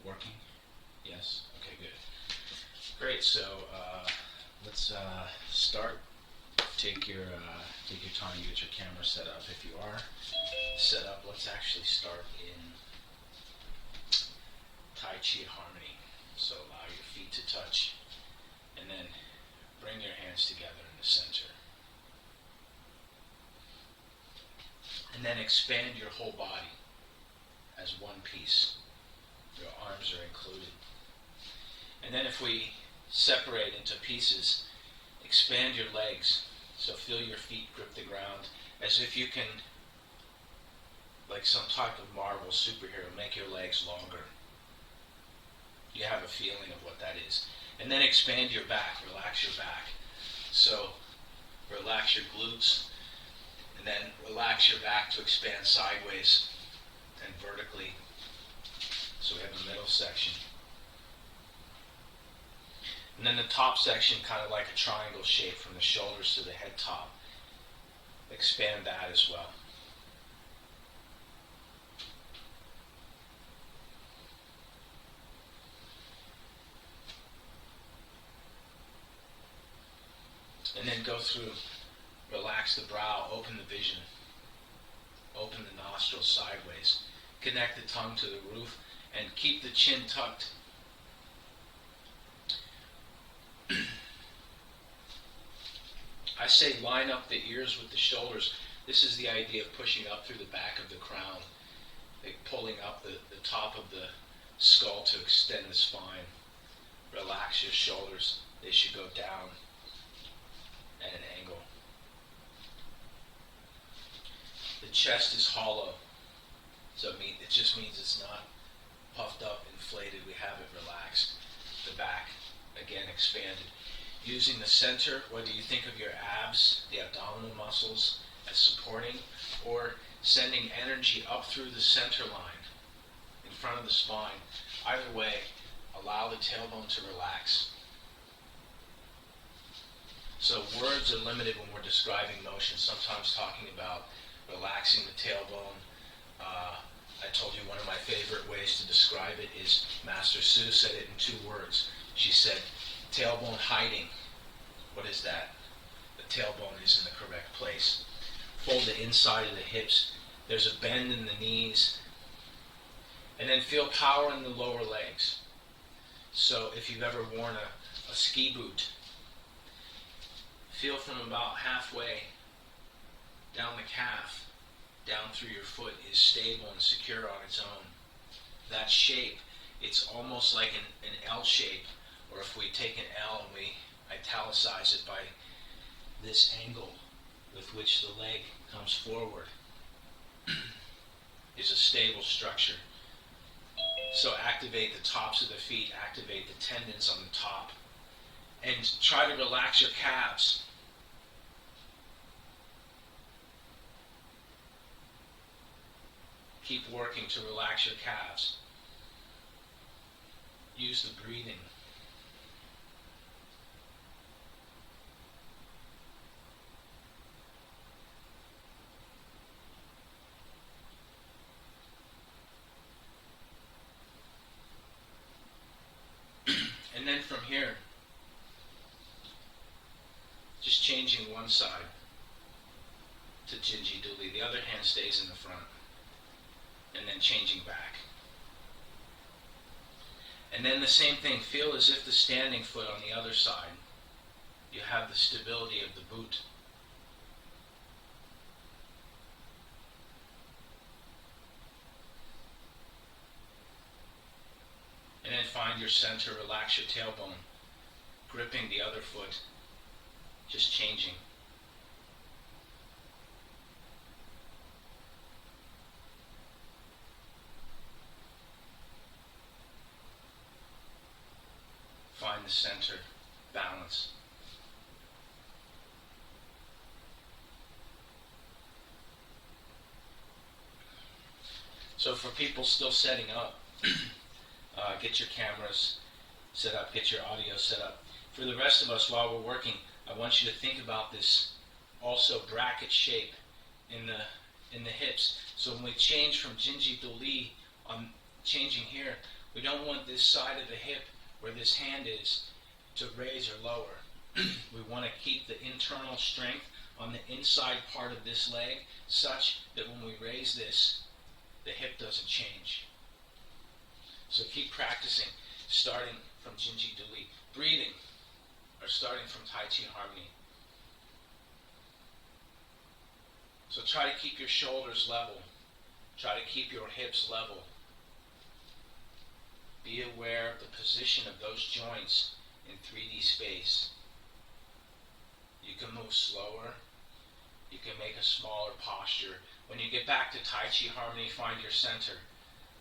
Working? Yes? Okay, good. Great, so let's start. Take your time to get your camera set up. If you are set up, let's actually start in Tai Chi Harmony. So allow your feet to touch, and then bring your hands together in the center. And then expand your whole body as one piece. Your arms are included. And then if we separate into pieces, expand your legs. So feel your feet grip the ground as if you can, like some type of Marvel superhero, make your legs longer. You have a feeling of what that is. And then expand your back, relax your back. So relax your glutes, and then relax your back to expand sideways and vertically. So we have a middle section. And then the top section, kind of like a triangle shape from the shoulders to the head top. Expand that as well. And then go through, relax the brow, open the vision, open the nostrils sideways, connect the tongue to the roof, and keep the chin tucked. I say line up the ears with the shoulders. This is the idea of pushing up through the back of the crown, like pulling up the top of the skull to extend the spine. Relax your shoulders. They should go down at an angle. The chest is hollow, so it just means it's not puffed up, inflated. We have it relaxed. The back, again, expanded. Using the center, whether you think of your abs, the abdominal muscles, as supporting, or sending energy up through the center line in front of the spine. Either way, allow the tailbone to relax. So words are limited when we're describing motion, sometimes talking about relaxing the tailbone. I told you one of my favorite ways to describe it is Master Sue said it in 2 words. She said, tailbone hiding. What is that? The tailbone is in the correct place. Fold the inside of the hips. There's a bend in the knees. And then feel power in the lower legs. So if you've ever worn a ski boot, feel from about halfway down the calf, down through your foot is stable and secure on its own. That shape, it's almost like an L shape, or if we take an L and we italicize it by this angle with which the leg comes forward, is a stable structure. So activate the tops of the feet, activate the tendons on the top, and try to relax your calves. Keep working to relax your calves. Use the breathing. And then from here, just changing one side to Jinji Duli. The other hand stays in the front. And then changing back. And then the same thing, feel as if the standing foot on the other side, you have the stability of the boot. And then find your center, relax your tailbone, gripping the other foot, just changing. Find the center, balance. So for people still setting up, get your cameras set up, get your audio set up. For the rest of us, while we're working, I want you to think about this also bracket shape in the hips. So when we change from Jinji Duli, changing here, We don't want this side of the hip where this hand is to raise or lower. We want to keep the internal strength on the inside part of this leg such that when we raise this, the hip doesn't change. So keep practicing, starting from Jinji Duli. Breathing, or starting from Tai Chi Harmony. So try to keep your shoulders level. Try to keep your hips level. Be aware of the position of those joints in 3D space. You can move slower. You can make a smaller posture. When you get back to Tai Chi Harmony, find your center.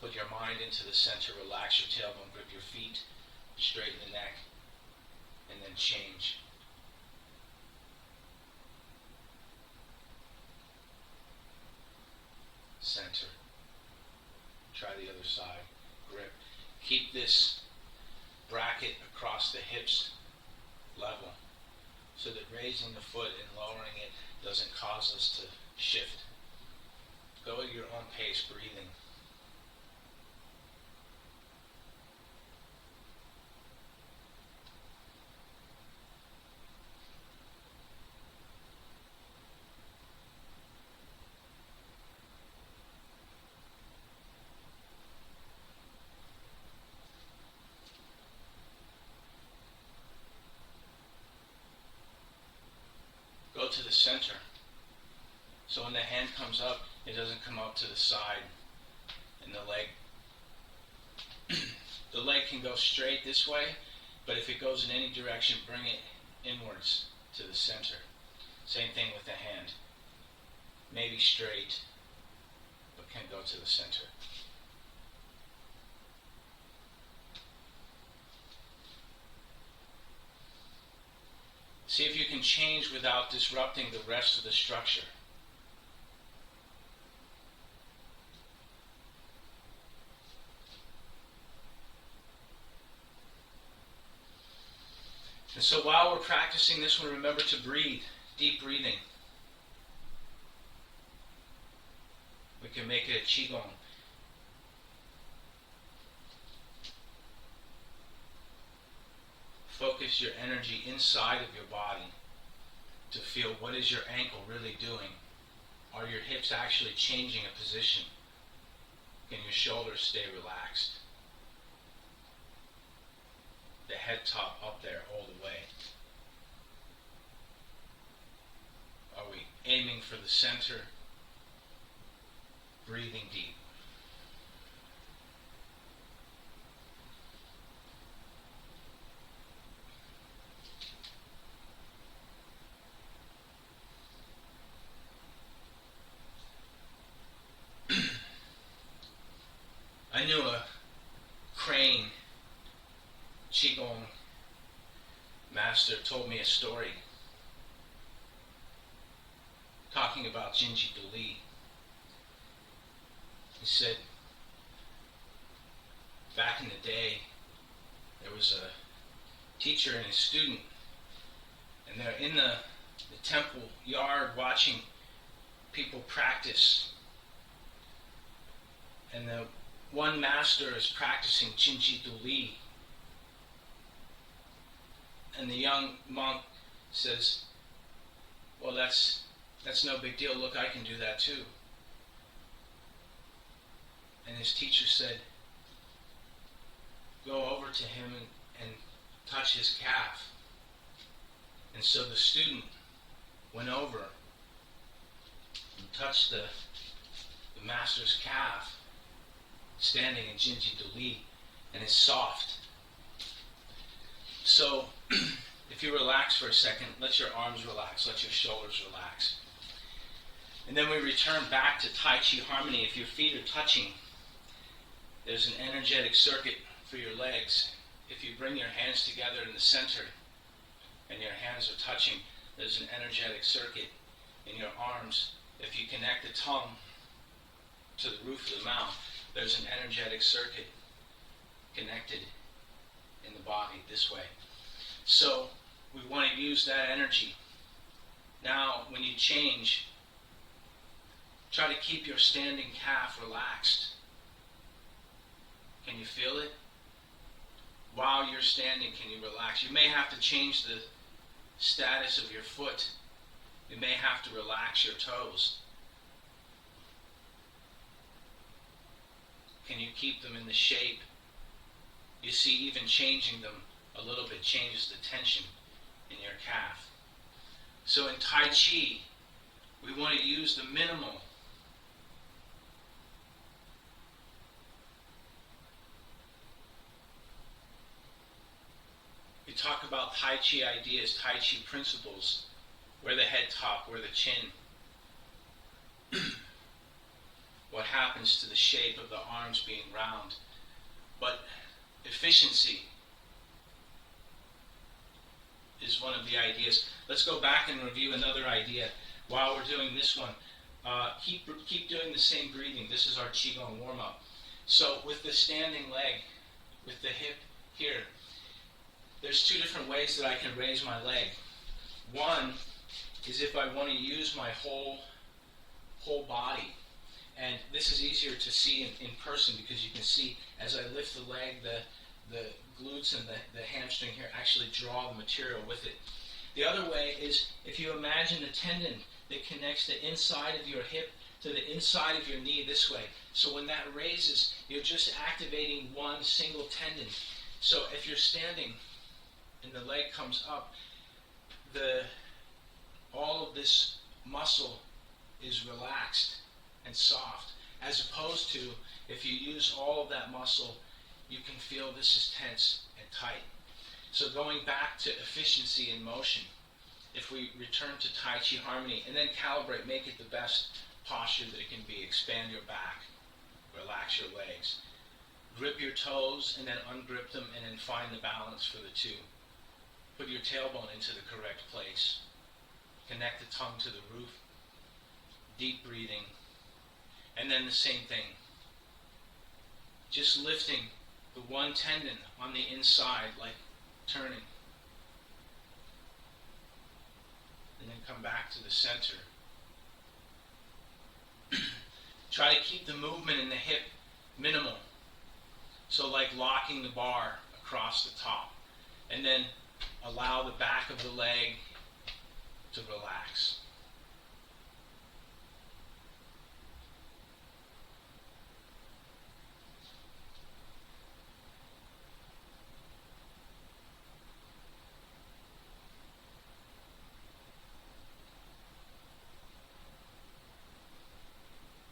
Put your mind into the center. Relax your tailbone. Grip your feet. Straighten the neck. And then change. Center. Try the other side. Grip. Keep this bracket across the hips level so that raising the foot and lowering it doesn't cause us to shift. Go at your own pace, breathing. Go to the center. So when the hand comes up, it doesn't come up to the side. And the leg can go straight this way, but if it goes in any direction, bring it inwards to the center. Same thing with the hand. Maybe straight, but can go to the center. See if you can change without disrupting the rest of the structure. And so while we're practicing this one, remember to breathe, deep breathing. We can make it a Qigong. Focus your energy inside of your body to feel what is your ankle really doing. Are your hips actually changing a position? Can your shoulders stay relaxed? The head top up there all the way. Are we aiming for the center? Breathing deep. I knew a crane Qigong master told me a story talking about Jinji Duli. He said, back in the day, there was a teacher and a student, and they're in the temple yard watching people practice. And the one master is practicing Jinji Duli. And the young monk says, well, that's no big deal. Look, I can do that too. And his teacher said, go over to him and touch his calf. And so the student went over and touched the master's calf, standing in Jinji Duli, and it's soft. So, if you relax for a second, let your arms relax, let your shoulders relax. And then we return back to Tai Chi Harmony. If your feet are touching, there's an energetic circuit for your legs. If you bring your hands together in the center and your hands are touching, there's an energetic circuit in your arms. If you connect the tongue to the roof of the mouth, there's an energetic circuit connected in the body this way. So we want to use that energy. Now, when you change, try to keep your standing calf relaxed. Can you feel it? while you're standing, can you relax? You may have to change the status of your foot. You may have to relax your toes. Can you keep them in the shape? You see, even changing them a little bit changes the tension in your calf. So in Tai Chi, we want to use the minimal. We talk about Tai Chi ideas, Tai Chi principles, where the head top, where the chin. What happens to the shape of the arms being round. But efficiency is one of the ideas. Let's go back and review another idea while we're doing this one. Keep doing the same breathing. This is our Qigong Warm Up. So with the standing leg, with the hip here, there's two different ways that I can raise my leg. One is if I want to use my whole body. And this is easier to see in person because you can see as I lift the leg, the glutes and the hamstring here actually draw the material with it. The other way is if you imagine the tendon that connects the inside of your hip to the inside of your knee this way. So when that raises, you're just activating one single tendon. So if you're standing and the leg comes up, all of this muscle is relaxed and soft, as opposed to if you use all of that muscle, you can feel this is tense and tight. So going back to efficiency in motion, if we return to Tai Chi Harmony and then calibrate, make it the best posture that it can be. Expand your back, relax your legs, grip your toes and then ungrip them and then find the balance for the two. Put your tailbone into the correct place. Connect the tongue to the roof. Deep breathing. And then the same thing. Just lifting the one tendon on the inside, like turning. And then come back to the center. Try to keep the movement in the hip minimal. So like locking the bar across the top. And then allow the back of the leg to relax.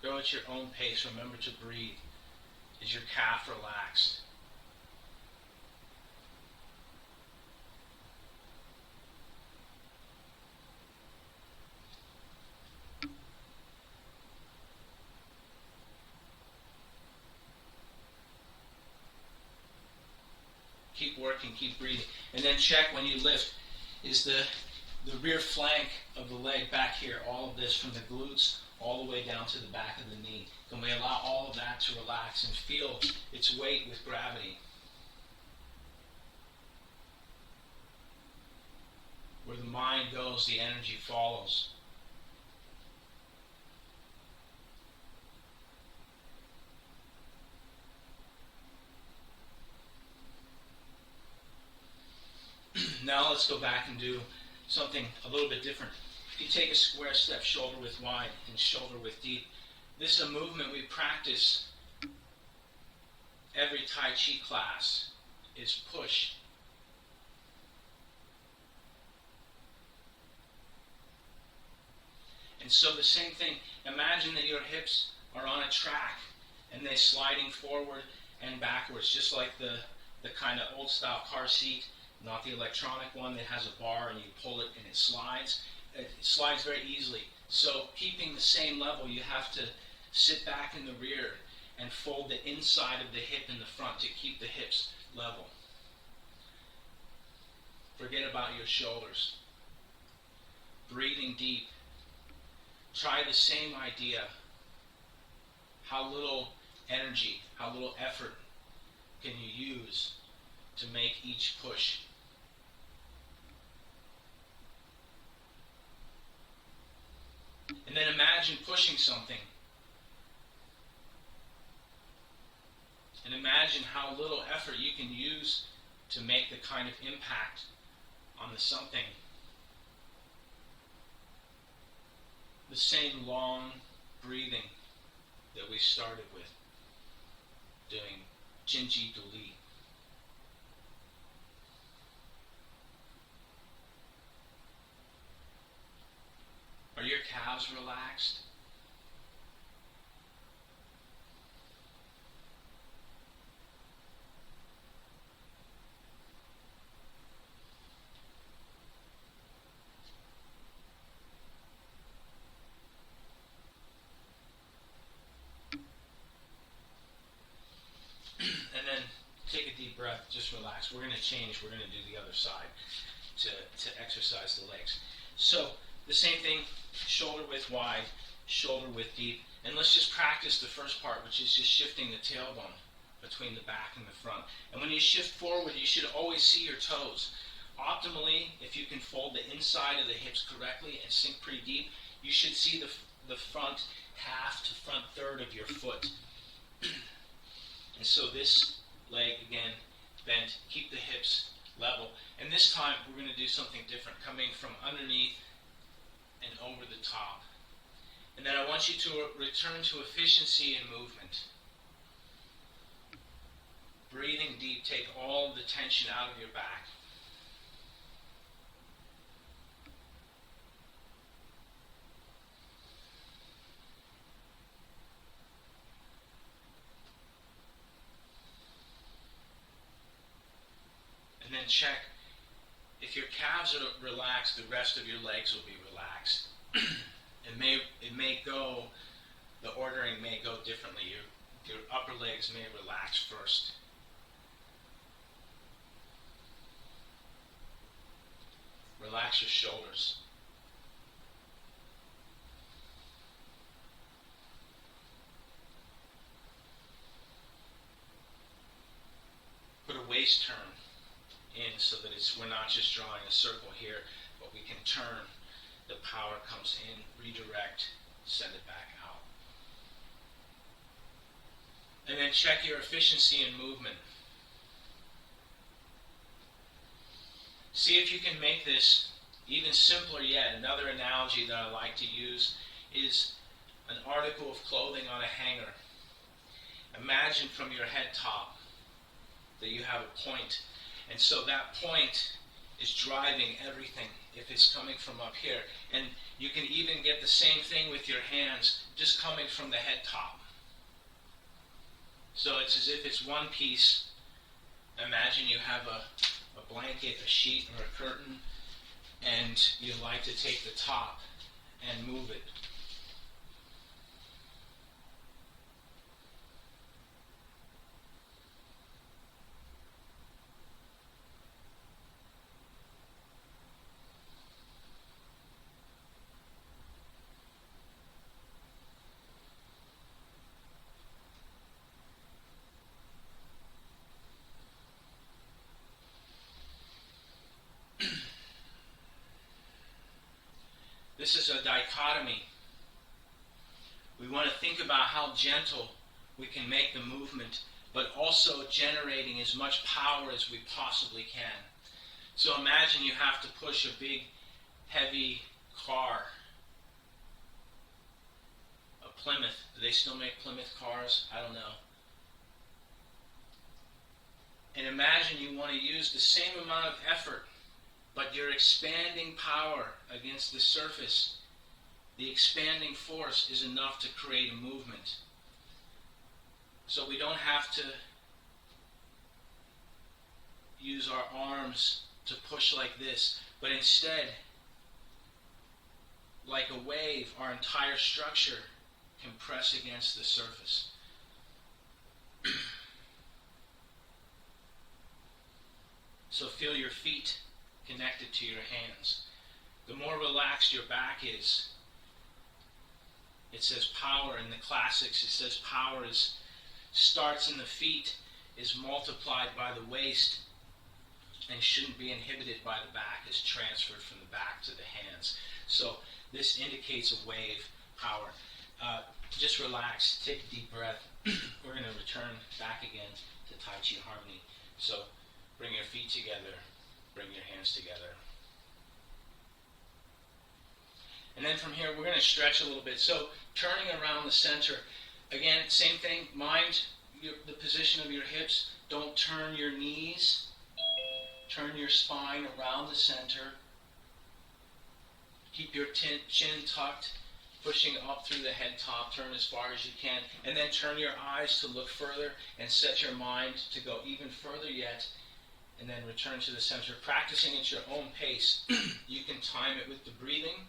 Go at your own pace. Remember to breathe. Is your calf relaxed? Keep working, keep breathing. And then check when you lift, is the rear flank of the leg back here, all of this from the glutes all the way down to the back of the knee. Can we allow all of that to relax and feel its weight with gravity? Where the mind goes, the energy follows. Now let's go back and do something a little bit different. If you take a square step, shoulder width wide and shoulder width deep, this is a movement we practice every Tai Chi class, is push. And so the same thing, imagine that your hips are on a track and they're sliding forward and backwards, just like the kind of old style car seat, not the electronic one that has a bar and you pull it and it slides. It slides very easily. So keeping the same level, you have to sit back in the rear and fold the inside of the hip in the front to keep the hips level. Forget about your shoulders. Breathing deep. Try the same idea. How little energy, how little effort can you use to make each push? And then imagine pushing something. And imagine how little effort you can use to make the kind of impact on the something. The same long breathing that we started with, doing Jinji Duli. Are your calves relaxed? And then take a deep breath, just relax. We're going to change. We're going to do the other side to exercise the legs. So the same thing, shoulder width wide, shoulder width deep. And let's just practice the first part, which is just shifting the tailbone between the back and the front. And when you shift forward, you should always see your toes. Optimally, if you can fold the inside of the hips correctly and sink pretty deep, you should see the front half to front third of your foot. And so this leg, again, bent, keep the hips level. And this time, we're going to do something different, coming from underneath and over the top. And then I want you to return to efficiency and movement. Breathing deep, take all the tension out of your back. And then check, if your calves are relaxed, the rest of your legs will be relaxed. It may go, the ordering may go differently. Your upper legs may relax first. Relax your shoulders. Put a waist turn in so that we're not just drawing a circle here, but we can turn. The power comes in, redirect, send it back out. And then check your efficiency in movement. See if you can make this even simpler yet. Another analogy that I like to use is an article of clothing on a hanger. Imagine from your head top that you have a point. And so that point is driving everything if it's coming from up here. And you can even get the same thing with your hands just coming from the head top. So it's as if it's one piece. Imagine you have a blanket, a sheet, or a curtain, and you like to take the top and move it. This is a dichotomy. We want to think about how gentle we can make the movement, but also generating as much power as we possibly can. So imagine you have to push a big, heavy car. A Plymouth. Do they still make Plymouth cars? I don't know. And imagine you want to use the same amount of effort, but you're expanding power against the surface. The expanding force is enough to create a movement. So we don't have to use our arms to push like this, but instead, like a wave, our entire structure can press against the surface. So feel your feet connected to your hands. The more relaxed your back is, it says power in the classics, it says power starts in the feet, is multiplied by the waist, and shouldn't be inhibited by the back, is transferred from the back to the hands. So this indicates a wave power. Just relax, take a deep breath. We're going to return back again to Tai Chi Harmony. So Bring your feet together. Bring your hands together. And then from here, we're going to stretch a little bit. So turning around the center. Again, same thing. Mind the position of your hips. Don't turn your knees. Turn your spine around the center. Keep your chin tucked, pushing up through the head top. Turn as far as you can. And then turn your eyes to look further and set your mind to go even further yet. And then return to the center. Practicing at your own pace. You can time it with the breathing.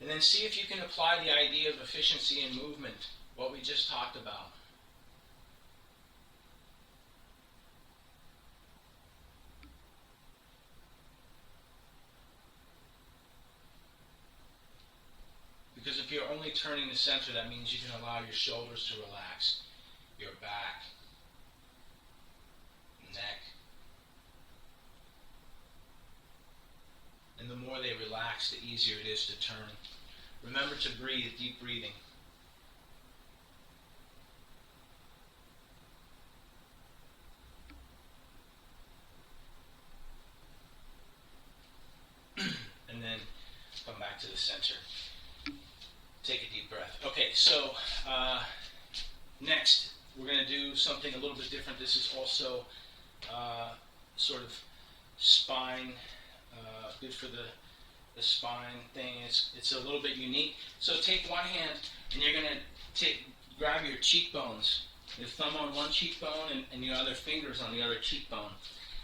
And then see if you can apply the idea of efficiency in movement, what we just talked about. Because if you're only turning the center, that means you can allow your shoulders to relax, your back, neck. And the more they relax, the easier it is to turn. Remember to breathe, deep breathing. And then come back to the center. Take a deep breath. Okay, so next we're going to do something a little bit different. This is also sort of spine, good for the spine thing. It's a little bit unique. So take one hand and you're going to grab your cheekbones, your thumb on one cheekbone and your other fingers on the other cheekbone.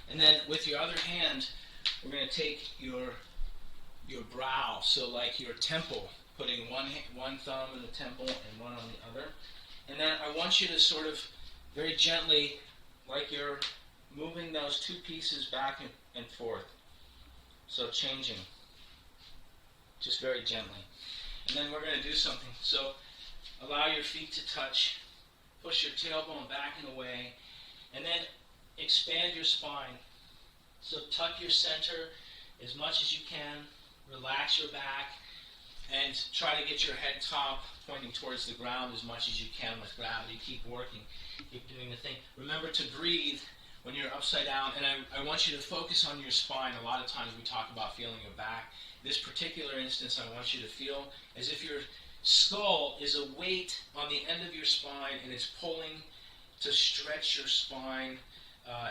And then with your other hand, we're going to take your brow, so like your temple, putting one thumb in the temple and one on the other. And then I want you to sort of very gently, like you're moving those two pieces back and forth. So changing, just very gently. And then we're going to do something. So allow your feet to touch, push your tailbone back and away, and then expand your spine. So tuck your center as much as you can, relax your back, and try to get your head top pointing towards the ground as much as you can with gravity. Keep working, keep doing the thing. Remember to breathe when you're upside down, and I want you to focus on your spine. A lot of times we talk about feeling your back. This particular instance, I want you to feel as if your skull is a weight on the end of your spine and it's pulling to stretch your spine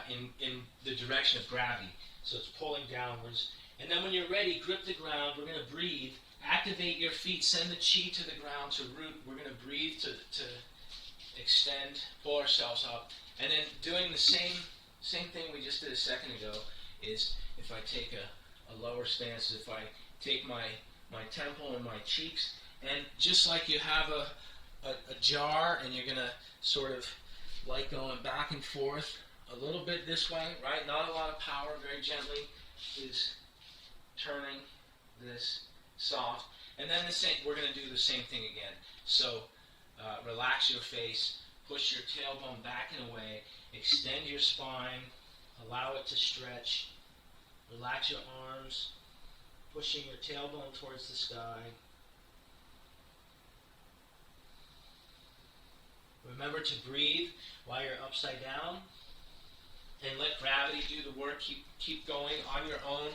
in the direction of gravity. So it's pulling downwards. And then when you're ready, grip the ground. We're going to breathe. Activate your feet. Send the chi to the ground to root. We're going to breathe to extend, pull ourselves up. And then doing the same thing we just did a second ago is if I take a lower stance, if I take my temple and my cheeks, and just like you have a jar and you're going to sort of like going back and forth a little bit this way, right? Not a lot of power, very gently is turning this soft. And then we're going to do the same thing again. So relax your face, push your tailbone back and away, extend your spine, allow it to stretch, relax your arms, pushing your tailbone towards the sky. Remember to breathe while you're upside down, and let gravity do the work. Keep going on your own.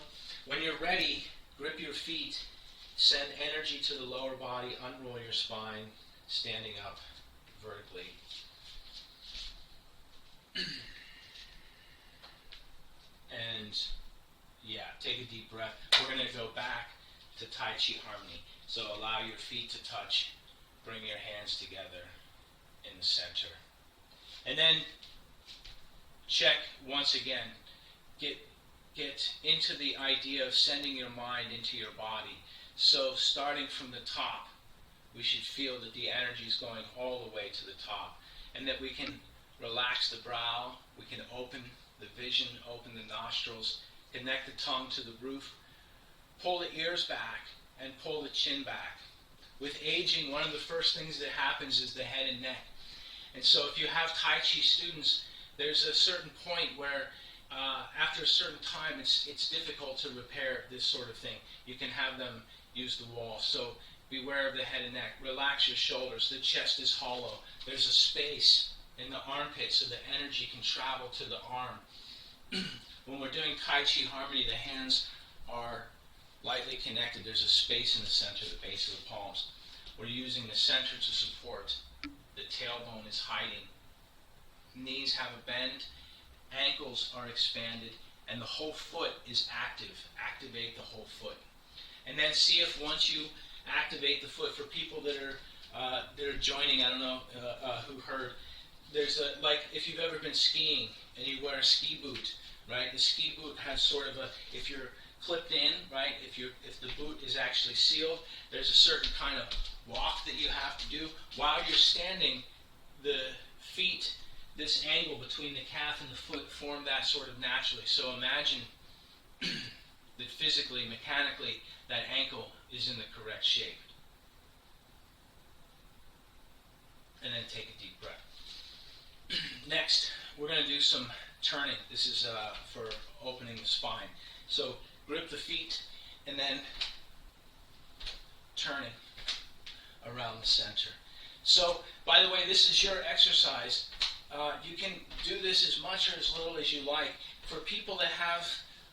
When you're ready, grip your feet, send energy to the lower body, unroll your spine, standing up vertically. And take a deep breath. We're going to go back to Tai Chi Harmony. So allow your feet to touch, bring your hands together in the center. And then check once again. Get into the idea of sending your mind into your body. So starting from the top, we should feel that the energy is going all the way to the top, and that we can relax the brow, we can open the vision, open the nostrils, connect the tongue to the roof, pull the ears back, and pull the chin back. With aging, one of the first things that happens is the head and neck. And so if you have Tai Chi students, there's a certain point where after a certain time it's difficult to repair this sort of thing. You can have them use the wall. So Beware of the head and neck. Relax your shoulders. The chest is hollow. There's a space in the armpit so the energy can travel to the arm. When we're doing Tai Chi Harmony, the hands are lightly connected. There's a space in the center, the base of the palms. We're using the center to support. The tailbone is hiding. Knees have a bend. Ankles are expanded. And the whole foot is active. Activate the whole foot. And then see if once you activate the foot, for people that are joining, I don't know who heard, there's like if you've ever been skiing and you wear a ski boot, right? The ski boot has sort of if you're clipped in, right? If the boot is actually sealed, there's a certain kind of walk that you have to do. While you're standing, the feet, this angle between the calf and the foot form that sort of naturally. So imagine that physically, mechanically, that ankle is in the correct shape. And then take a deep breath. Next, we're going to do some turning. This is for opening the spine. So grip the feet and then turning around the center. So, by the way, this is your exercise. You can do this as much or as little as you like. For people that have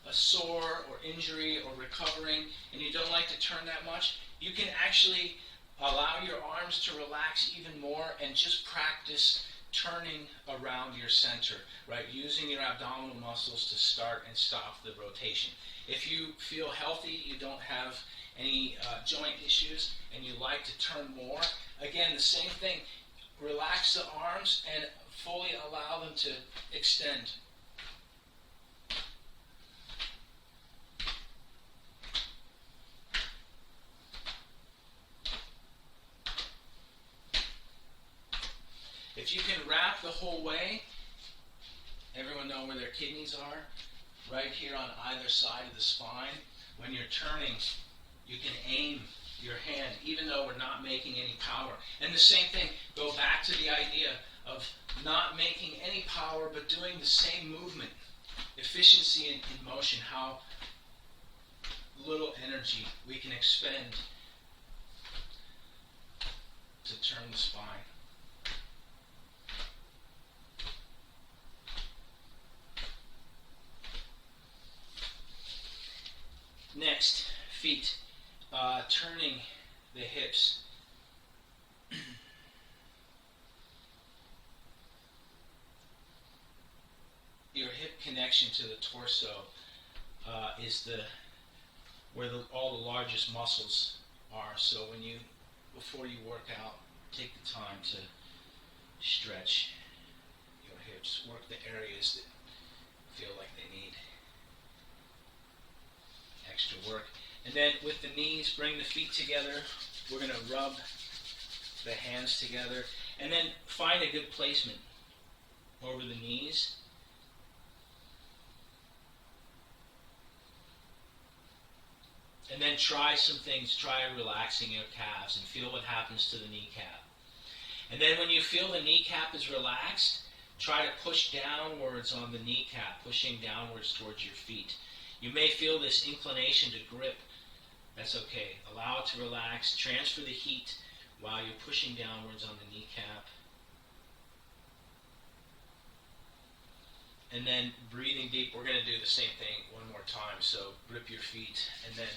a sore or injury or recovering and you don't like to turn that much, you can actually allow your arms to relax even more and just practice turning around your center, right? Using your abdominal muscles to start and stop the rotation. If you feel healthy, you don't have any joint issues, and you like to turn more, again, the same thing. Relax the arms and fully allow them to extend. If you can wrap the whole way, everyone know where their kidneys are? Right here on either side of the spine. When you're turning, you can aim your hand, even though we're not making any power. And the same thing, go back to the idea of not making any power, but doing the same movement. Efficiency in motion, how little energy we can expend to turn the spine. Next, feet, turning the hips. Your hip connection to the torso is where all the largest muscles are. So before you work out, take the time to stretch your hips. Work the areas that feel like they need extra work. And then with the knees, bring the feet together. We're going to rub the hands together. And then find a good placement over the knees. And then try some things. Try relaxing your calves and feel what happens to the kneecap. And then when you feel the kneecap is relaxed, try to push downwards on the kneecap, pushing downwards towards your feet. You may feel this inclination to grip. That's okay. Allow it to relax. Transfer the heat while you're pushing downwards on the kneecap. And then breathing deep. We're going to do the same thing one more time. So grip your feet and then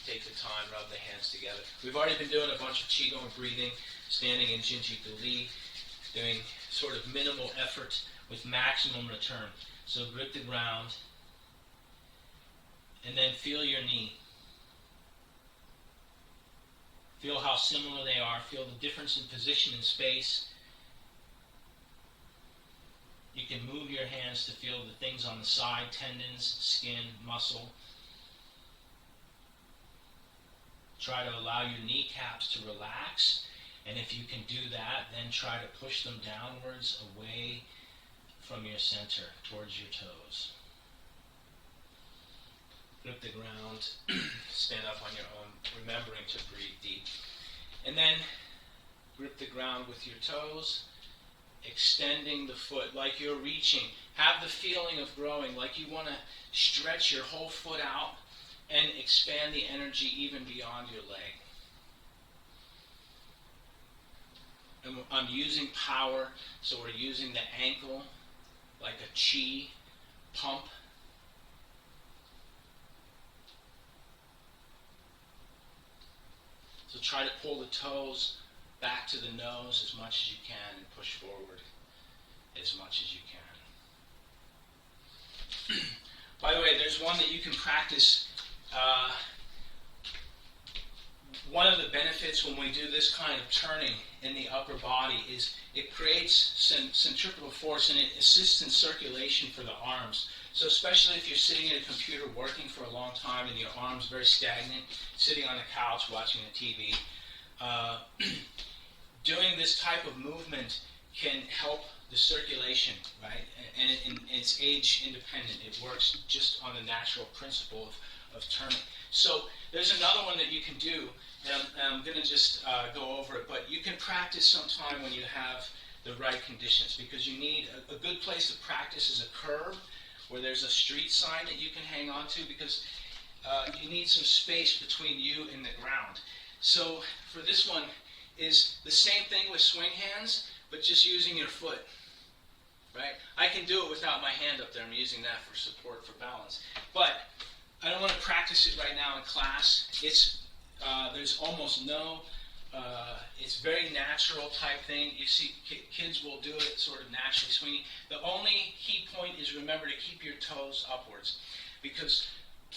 take the time, rub the hands together. We've already been doing a bunch of Qigong breathing, standing in Jinji Li, doing sort of minimal effort with maximum return. So grip the ground. And then feel your knee. Feel how similar they are. Feel the difference in position and space. You can move your hands to feel the things on the side, tendons, skin, muscle. Try to allow your kneecaps to relax. And if you can do that, then try to push them downwards away from your center, towards your toes. Grip the ground, stand up on your own, remembering to breathe deep. And then grip the ground with your toes, extending the foot like you're reaching. Have the feeling of growing, like you want to stretch your whole foot out and expand the energy even beyond your leg. And I'm using power, so we're using the ankle like a chi pump. So try to pull the toes back to the nose as much as you can and push forward as much as you can. By the way, there's one that you can practice. One of the benefits when we do this kind of turning in the upper body is it creates centripetal force and it assists in circulation for the arms. So especially if you're sitting at a computer working for a long time and your arms very stagnant, sitting on the couch watching the TV, doing this type of movement can help the circulation, right? And it's age independent. It works just on the natural principle of turning. So there's another one that you can do, and I'm going to just go over it, but you can practice sometime when you have the right conditions, because you need a good place to practice is a curb where there's a street sign that you can hang on to, because you need some space between you and the ground. So for this one is the same thing with swing hands, but just using your foot, right? I can do it without my hand up there. I'm using that for support, for balance. But I don't want to practice it right now in class. There's almost no, it's very natural type thing. You see kids will do it sort of naturally swinging. The only key point is remember to keep your toes upwards, because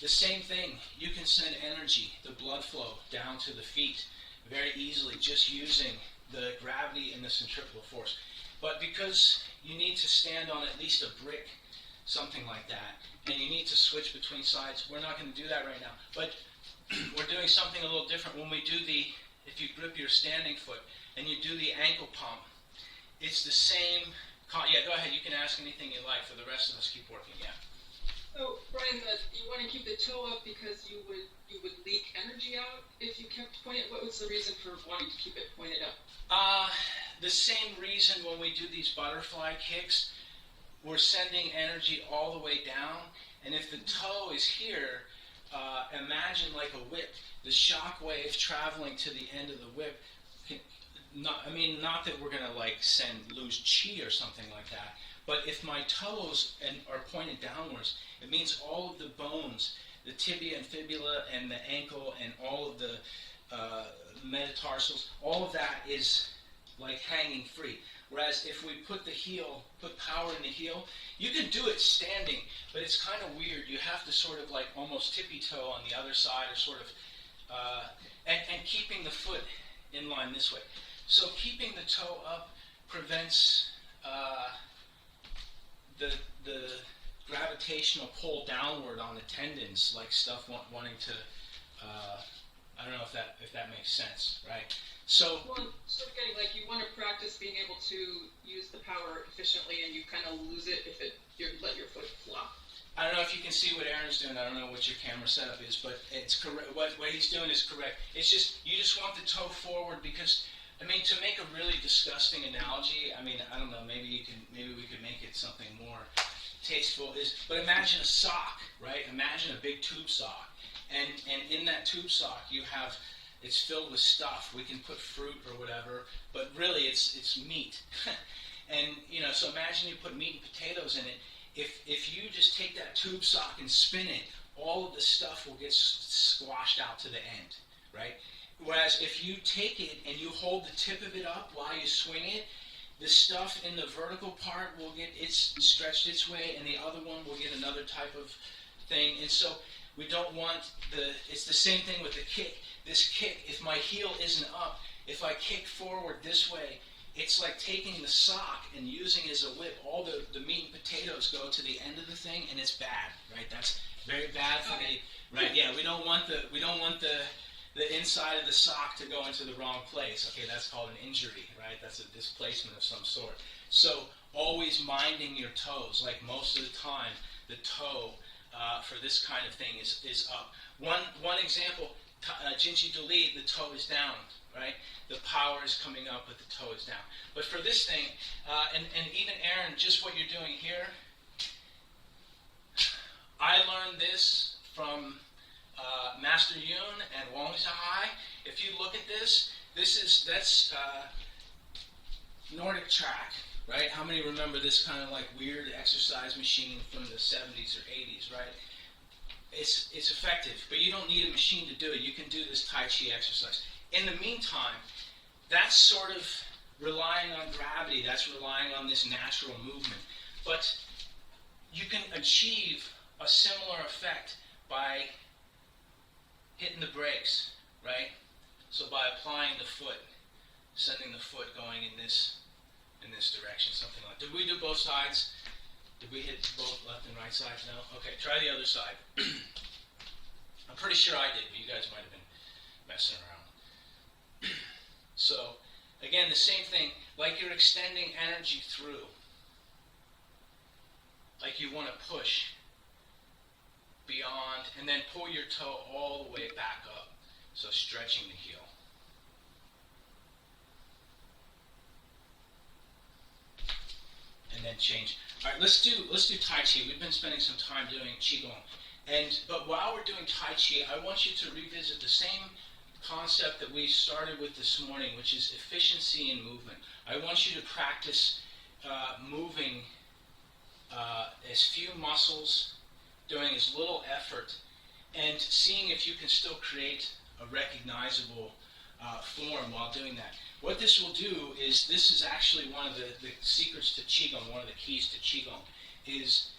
the same thing, you can send energy, the blood flow down to the feet very easily just using the gravity and the centripetal force. But because you need to stand on at least a brick, something like that, and you need to switch between sides, we're not going to do that right now. But we're doing something a little different. When we do if you grip your standing foot and you do the ankle pump, it's the same. Yeah, go ahead. You can ask anything you like. For the rest of us, keep working. Yeah. So, Brian, you want to keep the toe up because you would leak energy out if you kept pointing. What was the reason for wanting to keep it pointed up? The same reason when we do these butterfly kicks, we're sending energy all the way down, and if the toe is here, imagine like a whip. The shock wave traveling to the end of the whip. Not that we're gonna like lose chi or something like that. But if my toes are pointed downwards, it means all of the bones, the tibia and fibula and the ankle and all of the metatarsals, all of that is like hanging free. Whereas if we put power in the heel, you can do it standing, but it's kind of weird. You have to sort of like almost tippy-toe on the other side, or sort of, and keeping the foot in line this way. So keeping the toe up prevents the gravitational pull downward on the tendons, like stuff wanting to. I don't know if that makes sense, right? So getting like you want to practice being able to use the power efficiently, and you kind of lose it if you let your foot flop. I don't know if you can see what Aaron's doing. I don't know what your camera setup is, but it's correct. What he's doing is correct. It's just you just want the toe forward, because to make a really disgusting analogy, I don't know. Maybe we could make it something more tasteful. But imagine a sock, right? Imagine a big tube sock, and in that tube sock it's filled with stuff. We can put fruit or whatever, but really it's meat. And so imagine you put meat and potatoes in it. If you just take that tube sock and spin it, all of the stuff will get squashed out to the end, right? Whereas if you take it and you hold the tip of it up while you swing it, the stuff in the vertical part will get stretched its way, and the other one will get another type of thing. And so we don't want it's the same thing with the kick. This kick, if my heel isn't up, if I kick forward this way, it's like taking the sock and using it as a whip. All the meat and potatoes go to the end of the thing, and it's bad, right? That's very bad for me, right? Yeah, we don't want the inside of the sock to go into the wrong place. Okay, that's called an injury, right? That's a displacement of some sort. So always minding your toes. Like most of the time, the toe for this kind of thing is up. One example, Jinchi Dali, the toe is down, right? The power is coming up, but the toe is down. But for this thing, and even Aaron, just what you're doing here, I learned this from Master Yun and Wang Zhai. If you look at that's Nordic track, right? How many remember this kind of like weird exercise machine from the 70s or 80s, right? It's effective, but you don't need a machine to do it. You can do this Tai Chi exercise. In the meantime, that's sort of relying on gravity. That's relying on this natural movement. But you can achieve a similar effect by hitting the brakes, right? So by applying the foot, sending the foot going in this direction, something like that. Did we do both sides? Did we hit both left and right sides? No? Okay, try the other side. I'm pretty sure I did, but you guys might have been messing around. So, again, the same thing, like you're extending energy through. Like you want to push beyond, and then pull your toe all the way back up. So stretching the heel. And then change. All right, let's do Tai Chi. We've been spending some time doing Qigong. But while we're doing Tai Chi, I want you to revisit the same concept that we started with this morning, which is efficiency in movement. I want you to practice moving as few muscles, doing as little effort, and seeing if you can still create a recognizable form while doing that. What this will do is, this is actually one of the secrets to Qigong, one of the keys to Qigong, is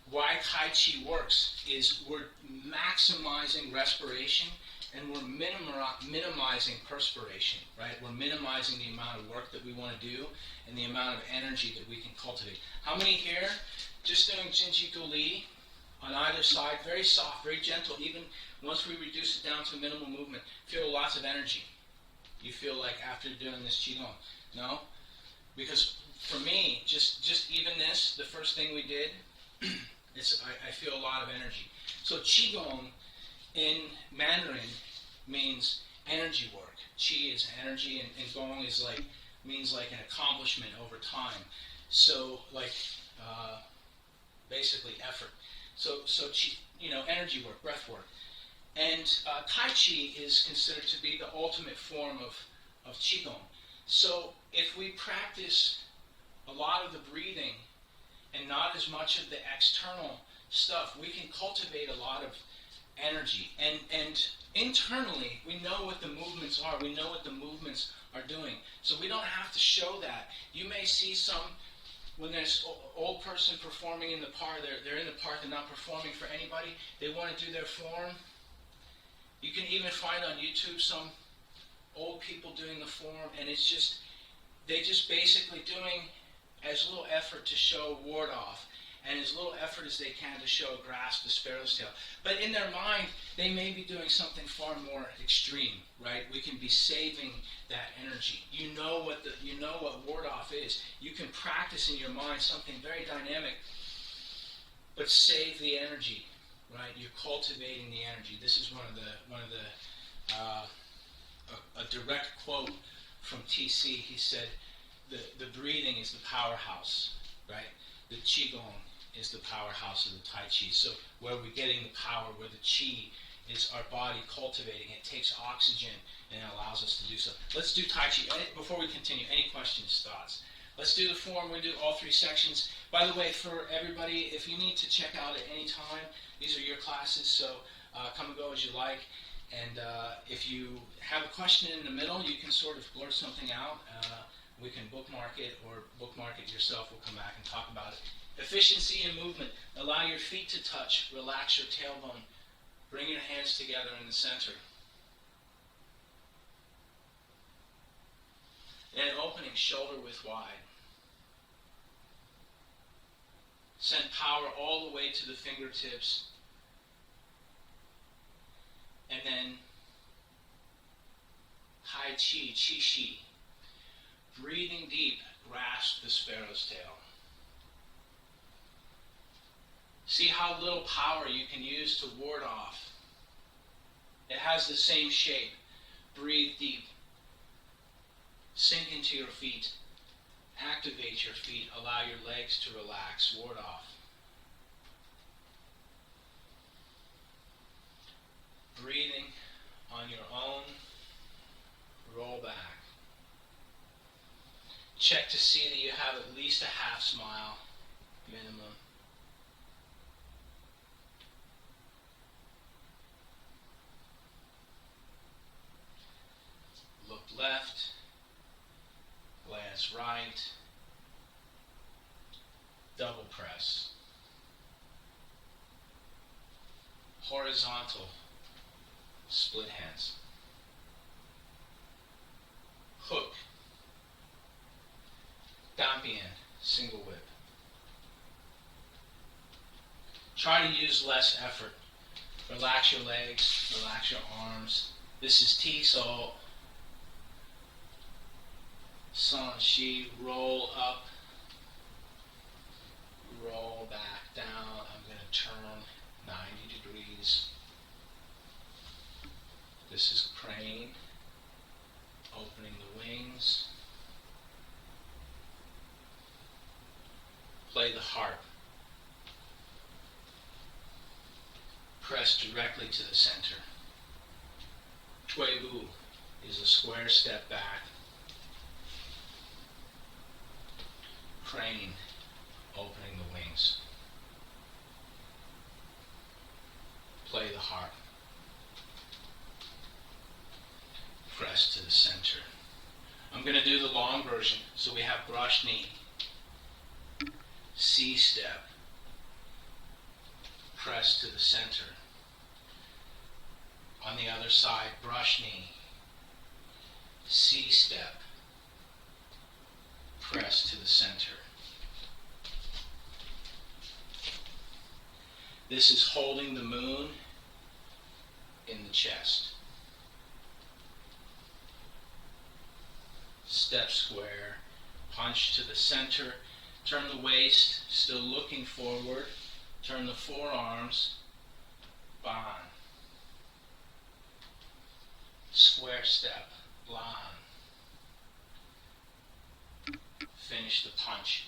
why Tai Chi works, is we're maximizing respiration and we're minimizing perspiration, right? We're minimizing the amount of work that we want to do and the amount of energy that we can cultivate. How many here, just doing Jinjiku Li on either side, very soft, very gentle, even once we reduce it down to minimal movement, feel lots of energy? You feel like after doing this Qigong? No? Because for me, just even this, the first thing we did, I feel a lot of energy. So Qigong in Mandarin means energy work. Qi is energy, and Gong is means like an accomplishment over time. So basically effort. So Qi, energy work, breath work. And Tai Chi is considered to be the ultimate form of Qigong. So if we practice a lot of the breathing and not as much of the external stuff, we can cultivate a lot of energy. And internally, we know what the movements are. We know what the movements are doing. So we don't have to show that. You may see when there's an old person performing in the park, they're in the park, they're not performing for anybody, they want to do their form. You can even find on YouTube some old people doing the form, and they just basically doing as little effort to show ward off, and as little effort as they can to show grasp the sparrow's tail. But in their mind, they may be doing something far more extreme, right? We can be saving that energy. You know what ward off is. You can practice in your mind something very dynamic, but save the energy. Right, you're cultivating the energy. This is one of the a direct quote from TC. He said, "The breathing is the powerhouse, right? The Qigong is the powerhouse of the Tai Chi. So where we're getting the power, where the Qi is our body cultivating. It takes oxygen and it allows us to do so." Let's do Tai Chi. Before we continue, any questions, thoughts? Let's do the form. We'll do all three sections. By the way, for everybody, if you need to check out at any time, these are your classes, so come and go as you like. And if you have a question in the middle, you can sort of blurt something out. We can bookmark it or bookmark it yourself. We'll come back and talk about it. Efficiency in movement. Allow your feet to touch. Relax your tailbone. Bring your hands together in the center. And opening shoulder width wide. Send power all the way to the fingertips. And then Tai Chi, Qi Shi. Breathing deep, grasp the sparrow's tail. See how little power you can use to ward off. It has the same shape. Breathe deep. Sink into your feet. Activate your feet. Allow your legs to relax. Ward off. Breathing on your own. Roll back. Check to see that you have at least a half smile, minimum. Look left, glance right, double press. Horizontal, split hands. Hook. Dampian, single whip. Try to use less effort. Relax your legs, relax your arms. This is T, so San Shi, roll up, roll back down. I'm going to turn 90 degrees. This is crane, opening the wings. Play the harp. Press directly to the center. Tui Bu is a square step back. Crane, opening the wings. Play the harp. Press to the center. I'm going to do the long version. So we have brush knee, C step, press to the center. On the other side, brush knee, C step, press to the center. This is holding the moon in the chest. Step square, punch to the center, turn the waist, still looking forward, turn the forearms, Ban. Square step, Lan. Finish the punch.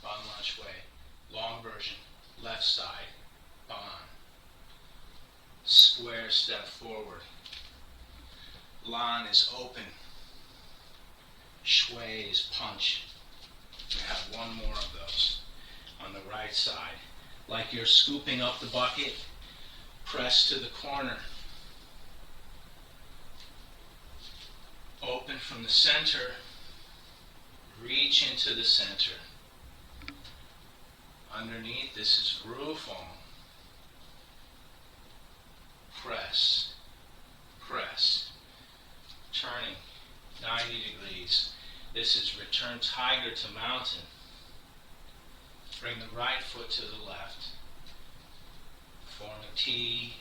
Ban Lan Shui. Long version, left side, Ban. Square step forward. Lan is open. Shui is punch. We have one more of those on the right side. Like you're scooping up the bucket, press to the corner. Open from the center, reach into the center. Underneath, this is Rufong. Press, press, turning 90 degrees. This is return tiger to mountain. Bring the right foot to the left. Form a T.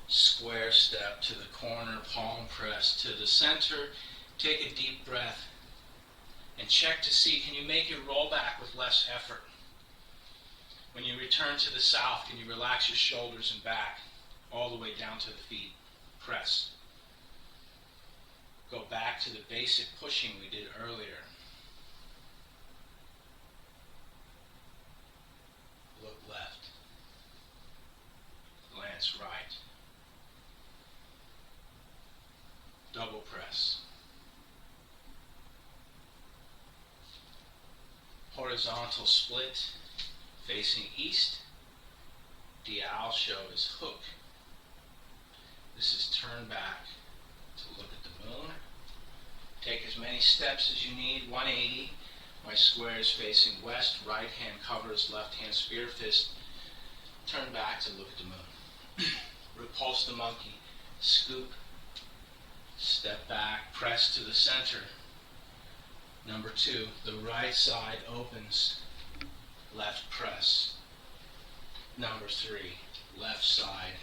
Square step to the corner, palm press to the center. Take a deep breath and check to see, can you make your roll back with less effort? When you return to the south, can you relax your shoulders and back all the way down to the feet? Press. Go back to the basic pushing we did earlier. Look left. Glance right. Double press. Horizontal split, facing east. Diao show is hook. This is turn back to look at the moon. Take as many steps as you need, 180. My square is facing west, right hand covers left hand spear fist. Turn back to look at the moon. Repulse the monkey, scoop, step back, press to the center. Number 2, the right side opens, left press. Number 3, left side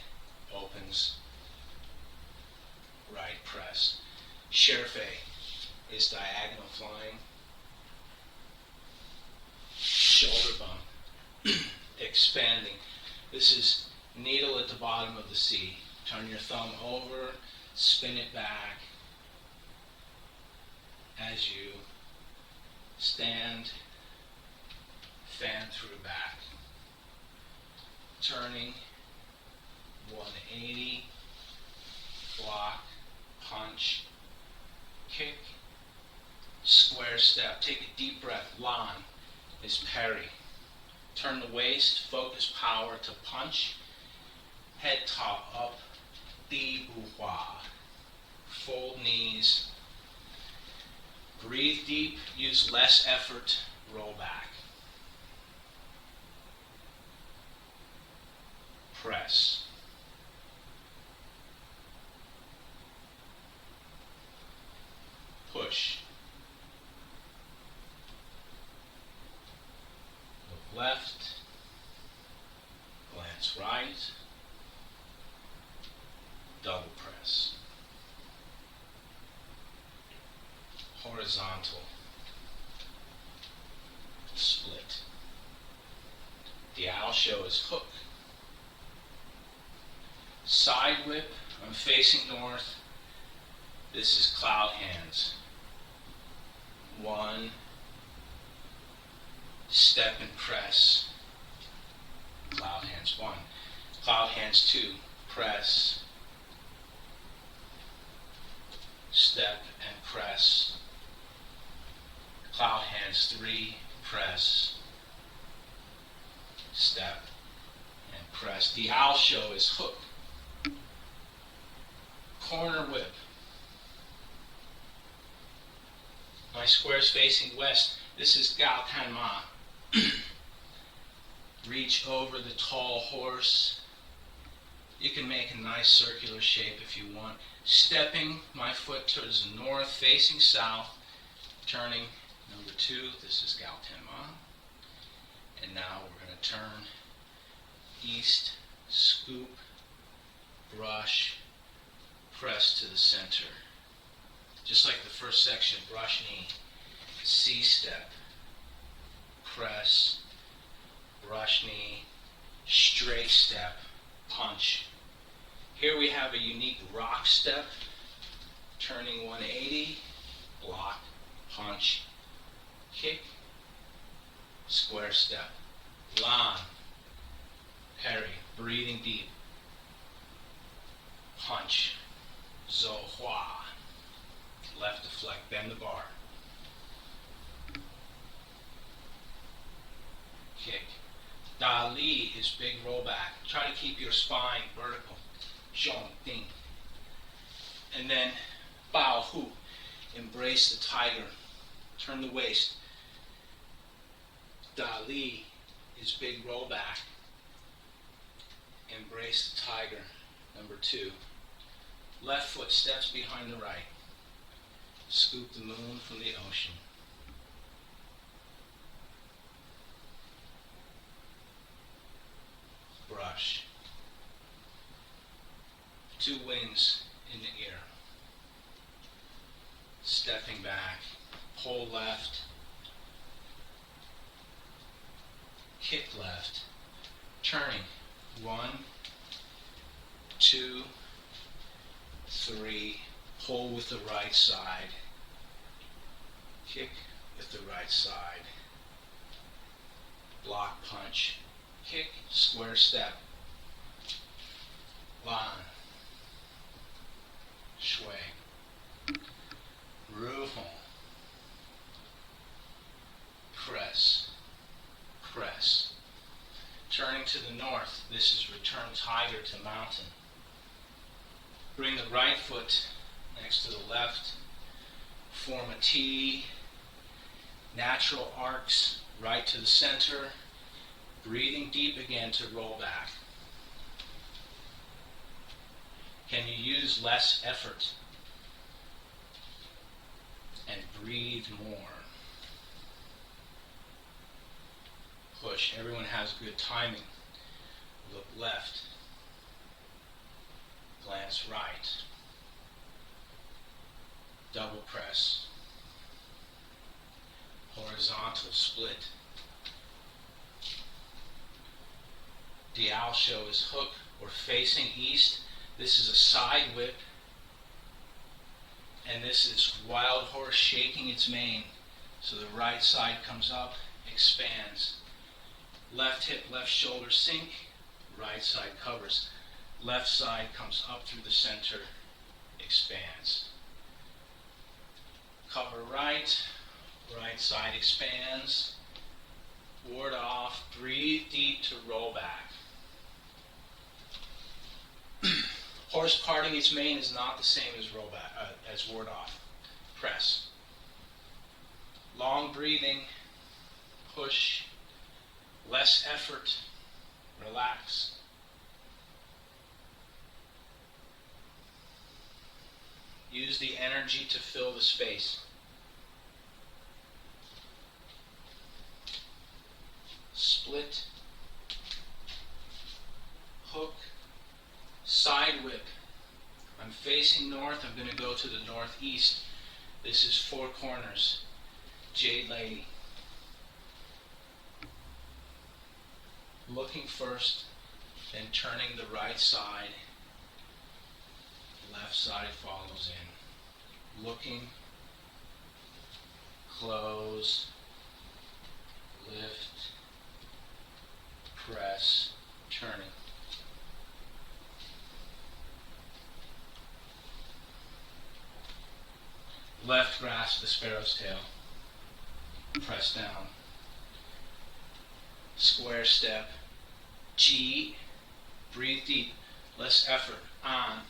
opens, right press. Sherfei is diagonal flying. Shoulder bump, expanding. This is needle at the bottom of the C. Turn your thumb over, spin it back as you stand, fan through back. Turning, 180, block, punch, kick, square step. Take a deep breath. Lan is parry. Turn the waist, focus power to punch. Head top up, Di Bu Hua. Fold knees. Breathe deep, use less effort, roll back. Press. Push. Look left. Glance right. Double press. Horizontal. Split. Diao show is hook. Side whip, I'm facing north. This is cloud hands. 1, step and press. Cloud hands 1. Cloud hands 2, press. Step and press. Cloud hands 3, press. Step and press. The owl show is hook. Corner whip. My square's facing west. This is Gao Tan Ma. Reach over the tall horse. You can make a nice circular shape if you want. Stepping my foot towards the north, facing south, turning. Number 2, this is Gao Tan Ma. And now we're going to turn east, scoop, brush, press to the center. Just like the first section, brush knee, C-step, press, brush knee, straight step, punch. Here we have a unique rock step, turning 180, block, punch, kick, square step, lan, parry, breathing deep, punch, zo hua, left deflect, bend the bar, kick. Da li is big rollback. Try to keep your spine vertical. Zhong ding. And then bao hu, embrace the tiger. Turn the waist. Da li is big rollback. Embrace the tiger. Number 2. Left foot steps behind the right. Scoop the moon from the ocean. Brush. 2 wings in the ear. Stepping back. Pull left. Kick left. Turning. 1, 2, 3. Pull with the right side. Kick with the right side. Block punch. Kick, square step. Lan. Shui. Ruhong. Press. Press. Turning to the north, this is return tiger to mountain. Bring the right foot next to the left. Form a T. Natural arcs right to the center. Breathing deep again to roll back. Can you use less effort and breathe more? Push. Everyone has good timing. Look left. Glance right. Double press. Horizontal split. Diao show is hook. We're facing east. This is a side whip. And this is wild horse shaking its mane. So the right side comes up, expands. Left hip, left shoulder sink. Right side covers. Left side comes up through the center, expands. Cover right, right side expands. Ward off, breathe deep to roll back. Horse parting its mane is not the same as roll back, as ward off. Press. Long breathing, push, less effort, relax. Use the energy to fill the space. Split, hook, side whip. I'm facing north, I'm going to go to the northeast. This is four corners. Jade Lady. Looking first, then turning the right side. Left side follows in. Looking, close, lift, press, turning. Left grasp the sparrow's tail. Press down. Square step. G. Breathe deep. Less effort. On.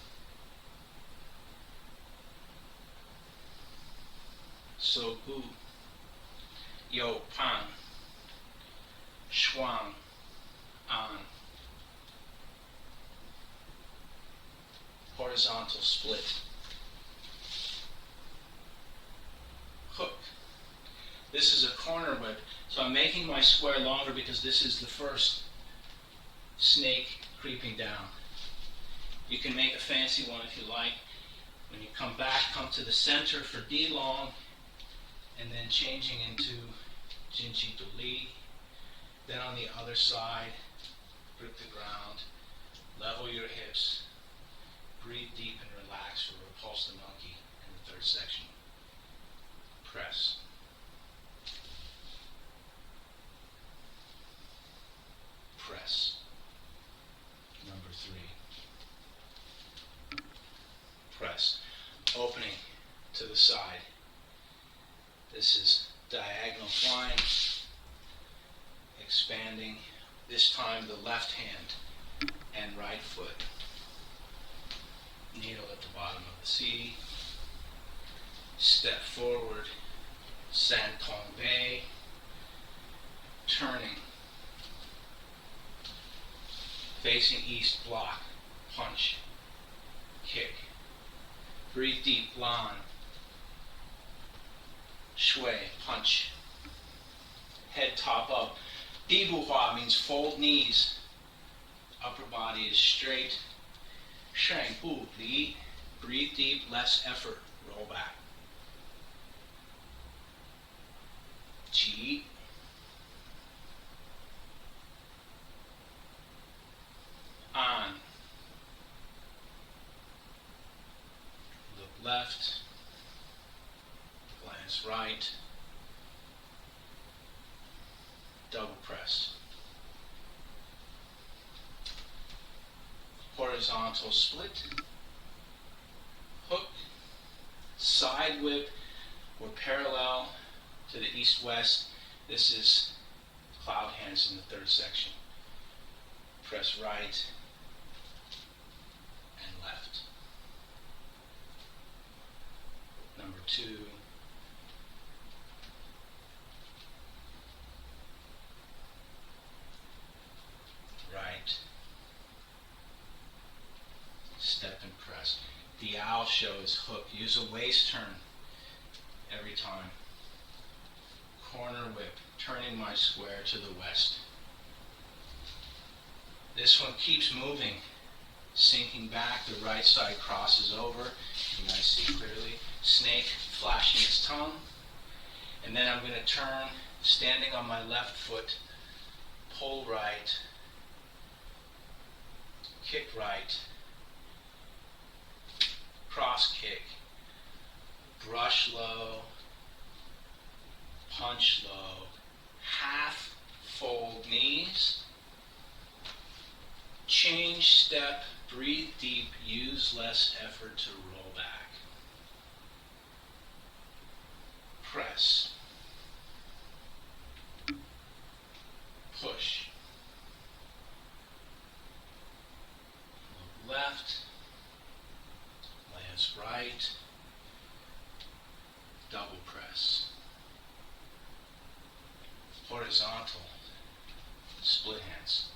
So gu. Yo pan. Shuang. On. Horizontal split. Hook. This is a corner whip, so I'm making my square longer because this is the first snake creeping down. You can make a fancy one if you like. When you come back, come to the center for D long, and then changing into Jinchi to Li. Then on the other side, grip the ground, level your hips, breathe deep and relax for repulse the monkey in the third section. Press. Press. Number 3. Press. Opening to the side. This is diagonal climb. Expanding. This time the left hand and right foot. Needle at the bottom of the C. Step forward. San Tombe. Turning. Facing east, block, punch, kick. Breathe deep, lan. Shui, punch. Head top up. Dibu hua means fold knees. Upper body is straight. Shang bu li. Breathe deep, less effort. Roll back. Qi. On. Look left. Glance right. Double press. Horizontal split. Hook. Side whip. We're parallel to the east-west. This is cloud hands in the third section. Press right and left. Number 2. Right. Step and press. The owl shows hook. Use a waist turn every time. Corner whip, turning my square to the west. This one keeps moving, sinking back, the right side crosses over, you guys see clearly. Snake flashing its tongue, and then I'm going to turn, standing on my left foot, pull right, kick right, cross kick, brush low, punch low, half fold knees, change step Breathe deep, use less effort to roll back. Press. Push. Move left. Lance right. Double press. Horizontal. Split hands.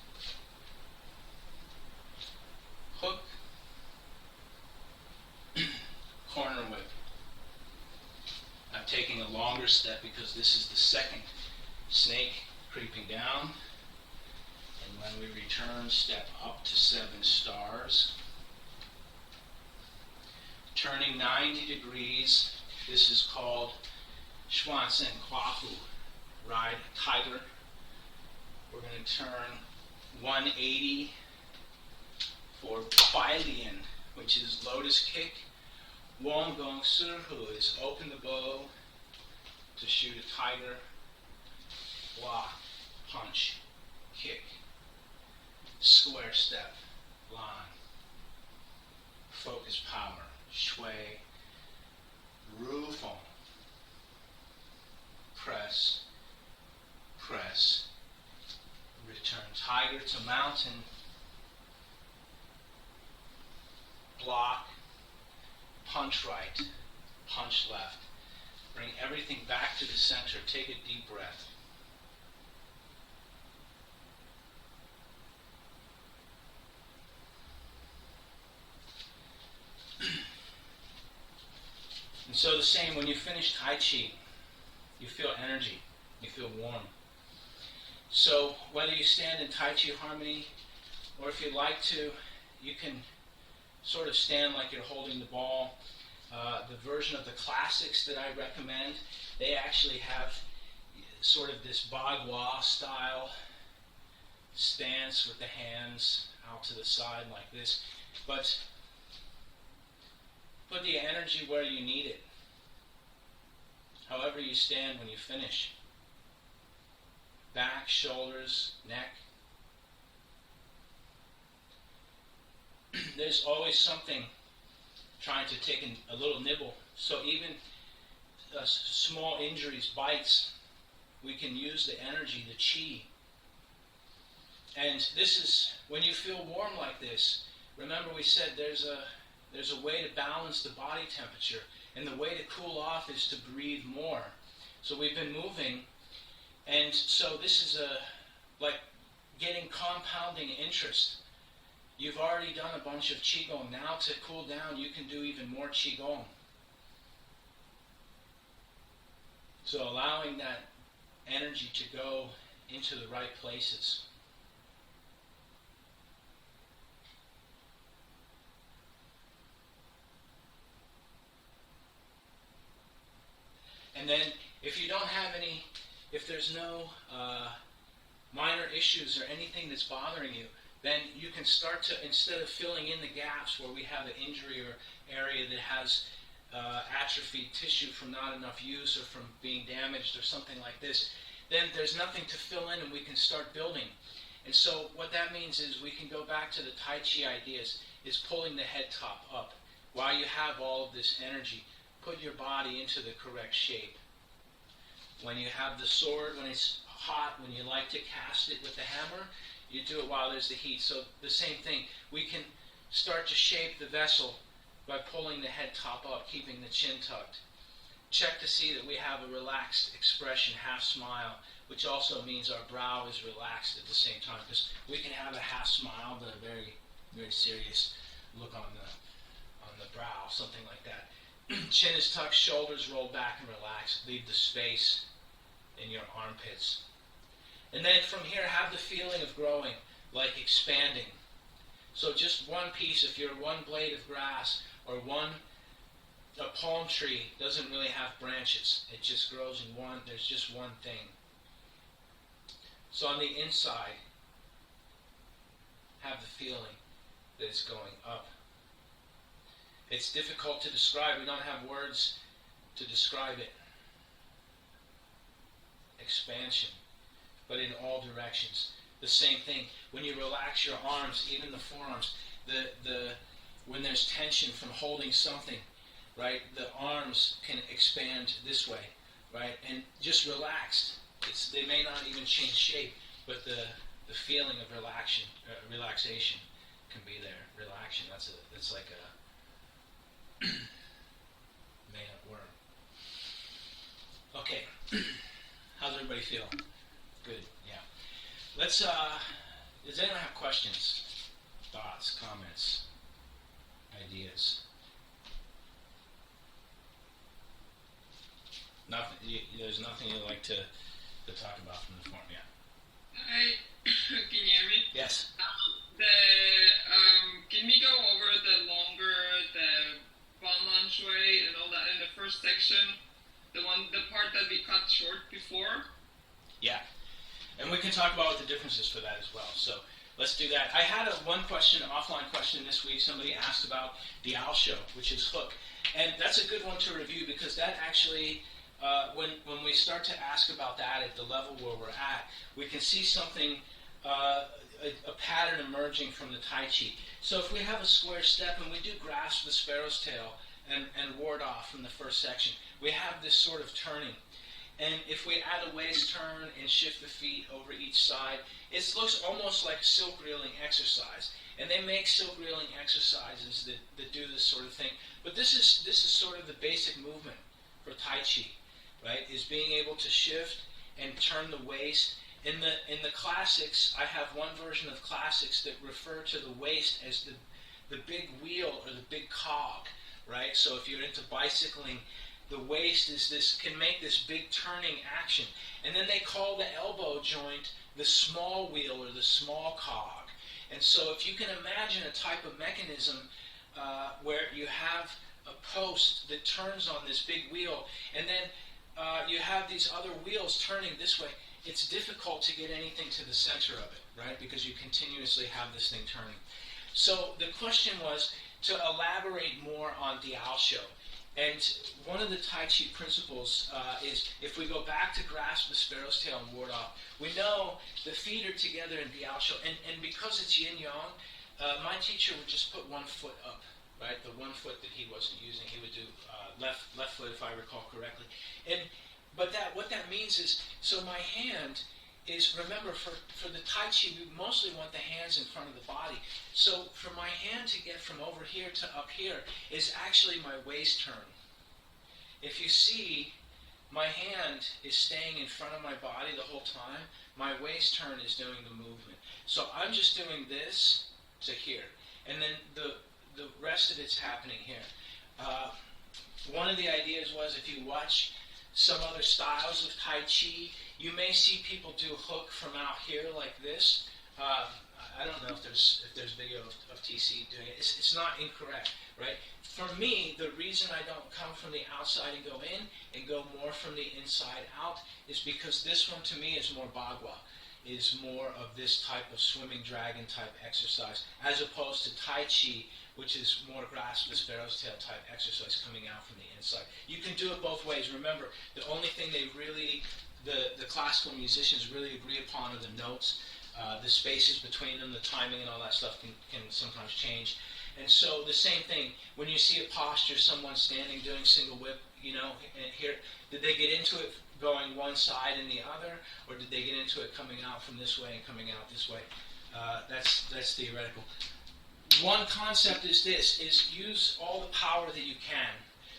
Hook. Corner whip. I'm taking a longer step because this is the second snake creeping down. And when we return, step up to 7 stars. Turning 90 degrees. This is called Schwanzen Kwafu. Ride tiger. We're going to turn 180 for Bailian, which is lotus kick. Wong Gong Surhu is open the bow to shoot a tiger. Block, punch, kick. Square step, line. Focus power, shui. Rufong. Press, press. Return tiger to mountain. Block, punch right, punch left. Bring everything back to the center. Take a deep breath. And so the same, when you finish Tai Chi, you feel energy, you feel warm. So whether you stand in Tai Chi Harmony, or if you'd like to, you can sort of stand like you're holding the ball. The version of the classics that I recommend, they actually have sort of this Bagua style stance with the hands out to the side like this. But put the energy where you need it. However you stand when you finish. Back, shoulders, neck. There's always something trying to take a little nibble. So even small injuries, bites, we can use the energy, the chi. And this is, when you feel warm like this, remember we said there's a way to balance the body temperature. And the way to cool off is to breathe more. So we've been moving, and so this is like getting compounding interest. You've already done a bunch of Qigong. Now to cool down, you can do even more Qigong. So allowing that energy to go into the right places. And then if you don't have any, if there's no minor issues or anything that's bothering you, then you can start to, instead of filling in the gaps where we have an injury or area that has atrophied tissue from not enough use or from being damaged or something like this, then there's nothing to fill in and we can start building. And so what that means is we can go back to the Tai Chi ideas, is pulling the head top up. While you have all of this energy, put your body into the correct shape. When you have the sword, when it's hot, when you like to cast it with the hammer, you do it while there's the heat. So the same thing, we can start to shape the vessel by pulling the head top up, keeping the chin tucked. Check to see that we have a relaxed expression, half smile, which also means our brow is relaxed at the same time, because we can have a half smile but a very, very serious look on the brow, something like that. Chin is tucked, shoulders roll back and relax. Leave the space in your armpits. And then from here, have the feeling of growing, like expanding. So just one piece, if you're one blade of grass or a palm tree doesn't really have branches. It just grows in one, there's just one thing. So on the inside, have the feeling that it's going up. It's difficult to describe. We don't have words to describe it. Expansion, but in all directions. The same thing. When you relax your arms, even the forearms, when there's tension from holding something, right, the arms can expand this way, right, and just relaxed. They may not even change shape, but the feeling of relaxation can be there. Relaxation. It's like a made up word. Okay. How's everybody feel? Good. Yeah. Let's. Does anyone have questions, thoughts, comments, ideas? Nothing. There's nothing you'd like to talk about from the forum. Yeah. Can you hear me? Yes. Can we go over the Banlan Shui and all that in the first section? The part that we cut short before? Yeah. And we can talk about what the difference is for that as well. So let's do that. I had an offline question this week. Somebody asked about the Al show, which is hook. And that's a good one to review because that actually, when we start to ask about that at the level where we're at, we can see something, a pattern emerging from the Tai Chi. So if we have a square step and we do grasp the sparrow's tail and ward off from the first section, we have this sort of turning. And if we add a waist turn and shift the feet over each side, it looks almost like a silk reeling exercise. And they make silk reeling exercises that do this sort of thing. But this is sort of the basic movement for Tai Chi, right? Is being able to shift and turn the waist. In the classics, I have one version of classics that refer to the waist as the big wheel or the big cog, right? So if you're into bicycling, the waist can make this big turning action. And then they call the elbow joint the small wheel or the small cog. And so if you can imagine a type of mechanism where you have a post that turns on this big wheel, and then you have these other wheels turning this way, it's difficult to get anything to the center of it, right? Because you continuously have this thing turning. So the question was to elaborate more on the Al show. And one of the Tai Chi principles is if we go back to grasp the sparrow's tail and ward off, we know the feet are together in the Al show. And because it's yin-yang, my teacher would just put one foot up, right? The one foot that he wasn't using, he would do left foot if I recall correctly. But what that means is, so my hand is, remember, for the Tai Chi, we mostly want the hands in front of the body. So for my hand to get from over here to up here is actually my waist turn. If you see, my hand is staying in front of my body the whole time. My waist turn is doing the movement. So I'm just doing this to here. And then the rest of it's happening here. One of the ideas was if you watch some other styles of Tai Chi, you may see people do hook from out here like this. I don't know if there's video of TC doing it. It's not incorrect, right? For me, the reason I don't come from the outside and go in and go more from the inside out is because this one to me is more Bagua, is more of this type of swimming dragon type exercise, as opposed to Tai Chi, which is more grasp the sparrow's tail type exercise coming out from the inside. You can do it both ways. Remember, the only thing the classical musicians really agree upon are the notes. The spaces between them, the timing and all that stuff can sometimes change. And so the same thing, when you see a posture, someone standing doing single whip, here, did they get into it going one side and the other, or did they get into it coming out from this way and coming out this way? That's theoretical. One concept is use all the power that you can.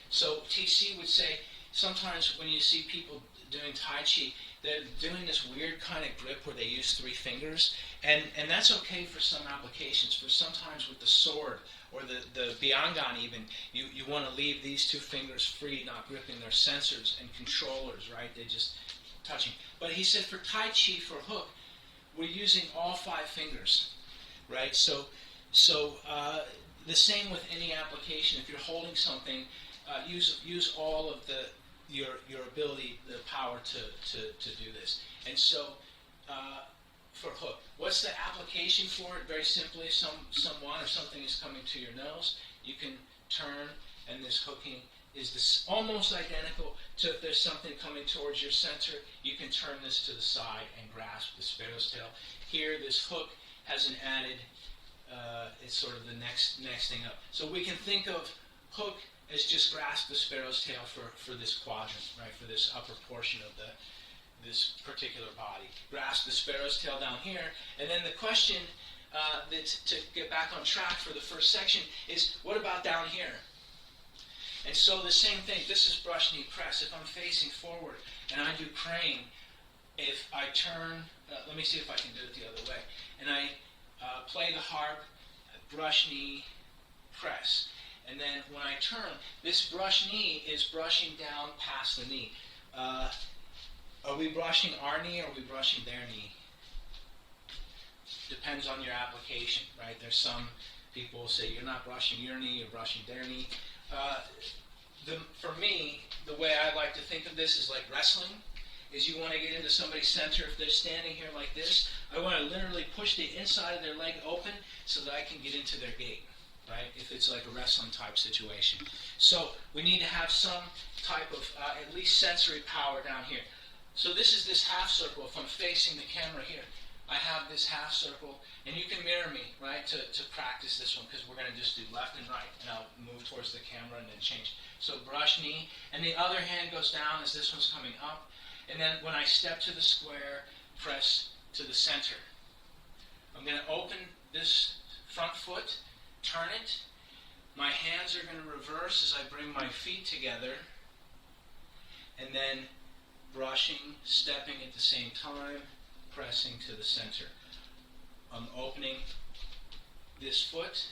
So TC would say, sometimes when you see people doing Tai Chi, they're doing this weird kind of grip where they use 3 fingers, and that's okay for some applications. For sometimes with the sword or the Biangan even, you want to leave these 2 fingers free, not gripping their sensors and controllers, right? They're just touching. But he said for Tai Chi, for hook, we're using all 5 fingers, right? So the same with any application. If you're holding something, use all of your ability, the power to do this. And so for hook, what's the application for it? Very simply, someone or something is coming to your nose, you can turn, and this hooking is this almost identical to if there's something coming towards your center, you can turn this to the side and grasp the sparrow's tail. Here, this hook has an added it's sort of the next thing up. So we can think of hook as just grasp the sparrow's tail for this quadrant, right? For this upper portion of this particular body. Grasp the sparrow's tail down here, and then the question to get back on track for the first section is, what about down here? And so the same thing, this is brush knee press. If I'm facing forward and I do crane, if I turn, let me see if I can do it the other way, and I play the harp, brush knee press. And then when I turn, this brush knee is brushing down past the knee. Are we brushing our knee or are we brushing their knee? Depends on your application, right? There's some people who say you're not brushing your knee, you're brushing their knee. For me, the way I like to think of this is like wrestling. Is you want to get into somebody's center. If they're standing here like this, I want to literally push the inside of their leg open so that I can get into their gait, right? If it's like a wrestling type situation. So we need to have some type of at least sensory power down here. So this is this half circle. If I'm facing the camera here, I have this half circle, and you can mirror me, right, to practice this one, because we're going to just do left and right, and I'll move towards the camera and then change. So brush knee, and the other hand goes down as this one's coming up, and then when I step to the square, press to the center. I'm going to open this front foot, turn it. My hands are going to reverse as I bring my feet together, and then brushing, stepping at the same time, pressing to the center. I'm opening this foot.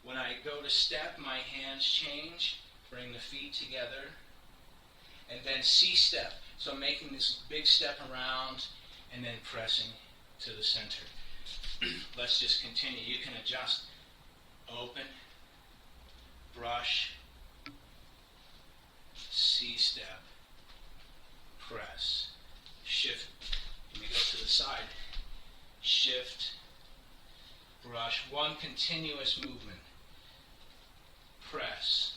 When I go to step, my hands change, bring the feet together, and then C-step. So I'm making this big step around and then pressing to the center. Let's just continue. You can adjust. Open, brush, C-step, press, shift. Let me go to the side. Shift, brush. One continuous movement. Press.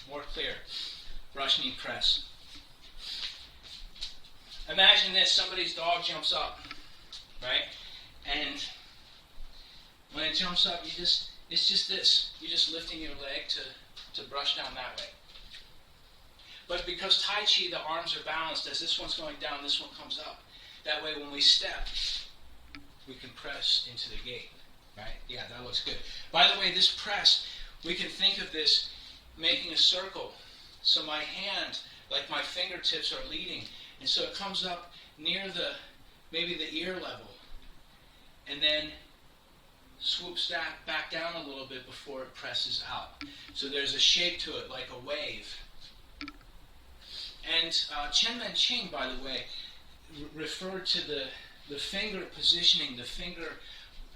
More clear. Brush, knee, press. Imagine this, somebody's dog jumps up, right? And when it jumps up, it's just this. You're just lifting your leg to brush down that way. But because Tai Chi, the arms are balanced, as this one's going down, this one comes up. That way when we step, we can press into the gate, right? Yeah, that looks good. By the way, this press, we can think of this making a circle. So my hand, like my fingertips, are leading. And so it comes up near maybe the ear level, and then swoops back down a little bit before it presses out. So there's a shape to it, like a wave. And Chen Man Ching, by the way, referred to the finger positioning, the finger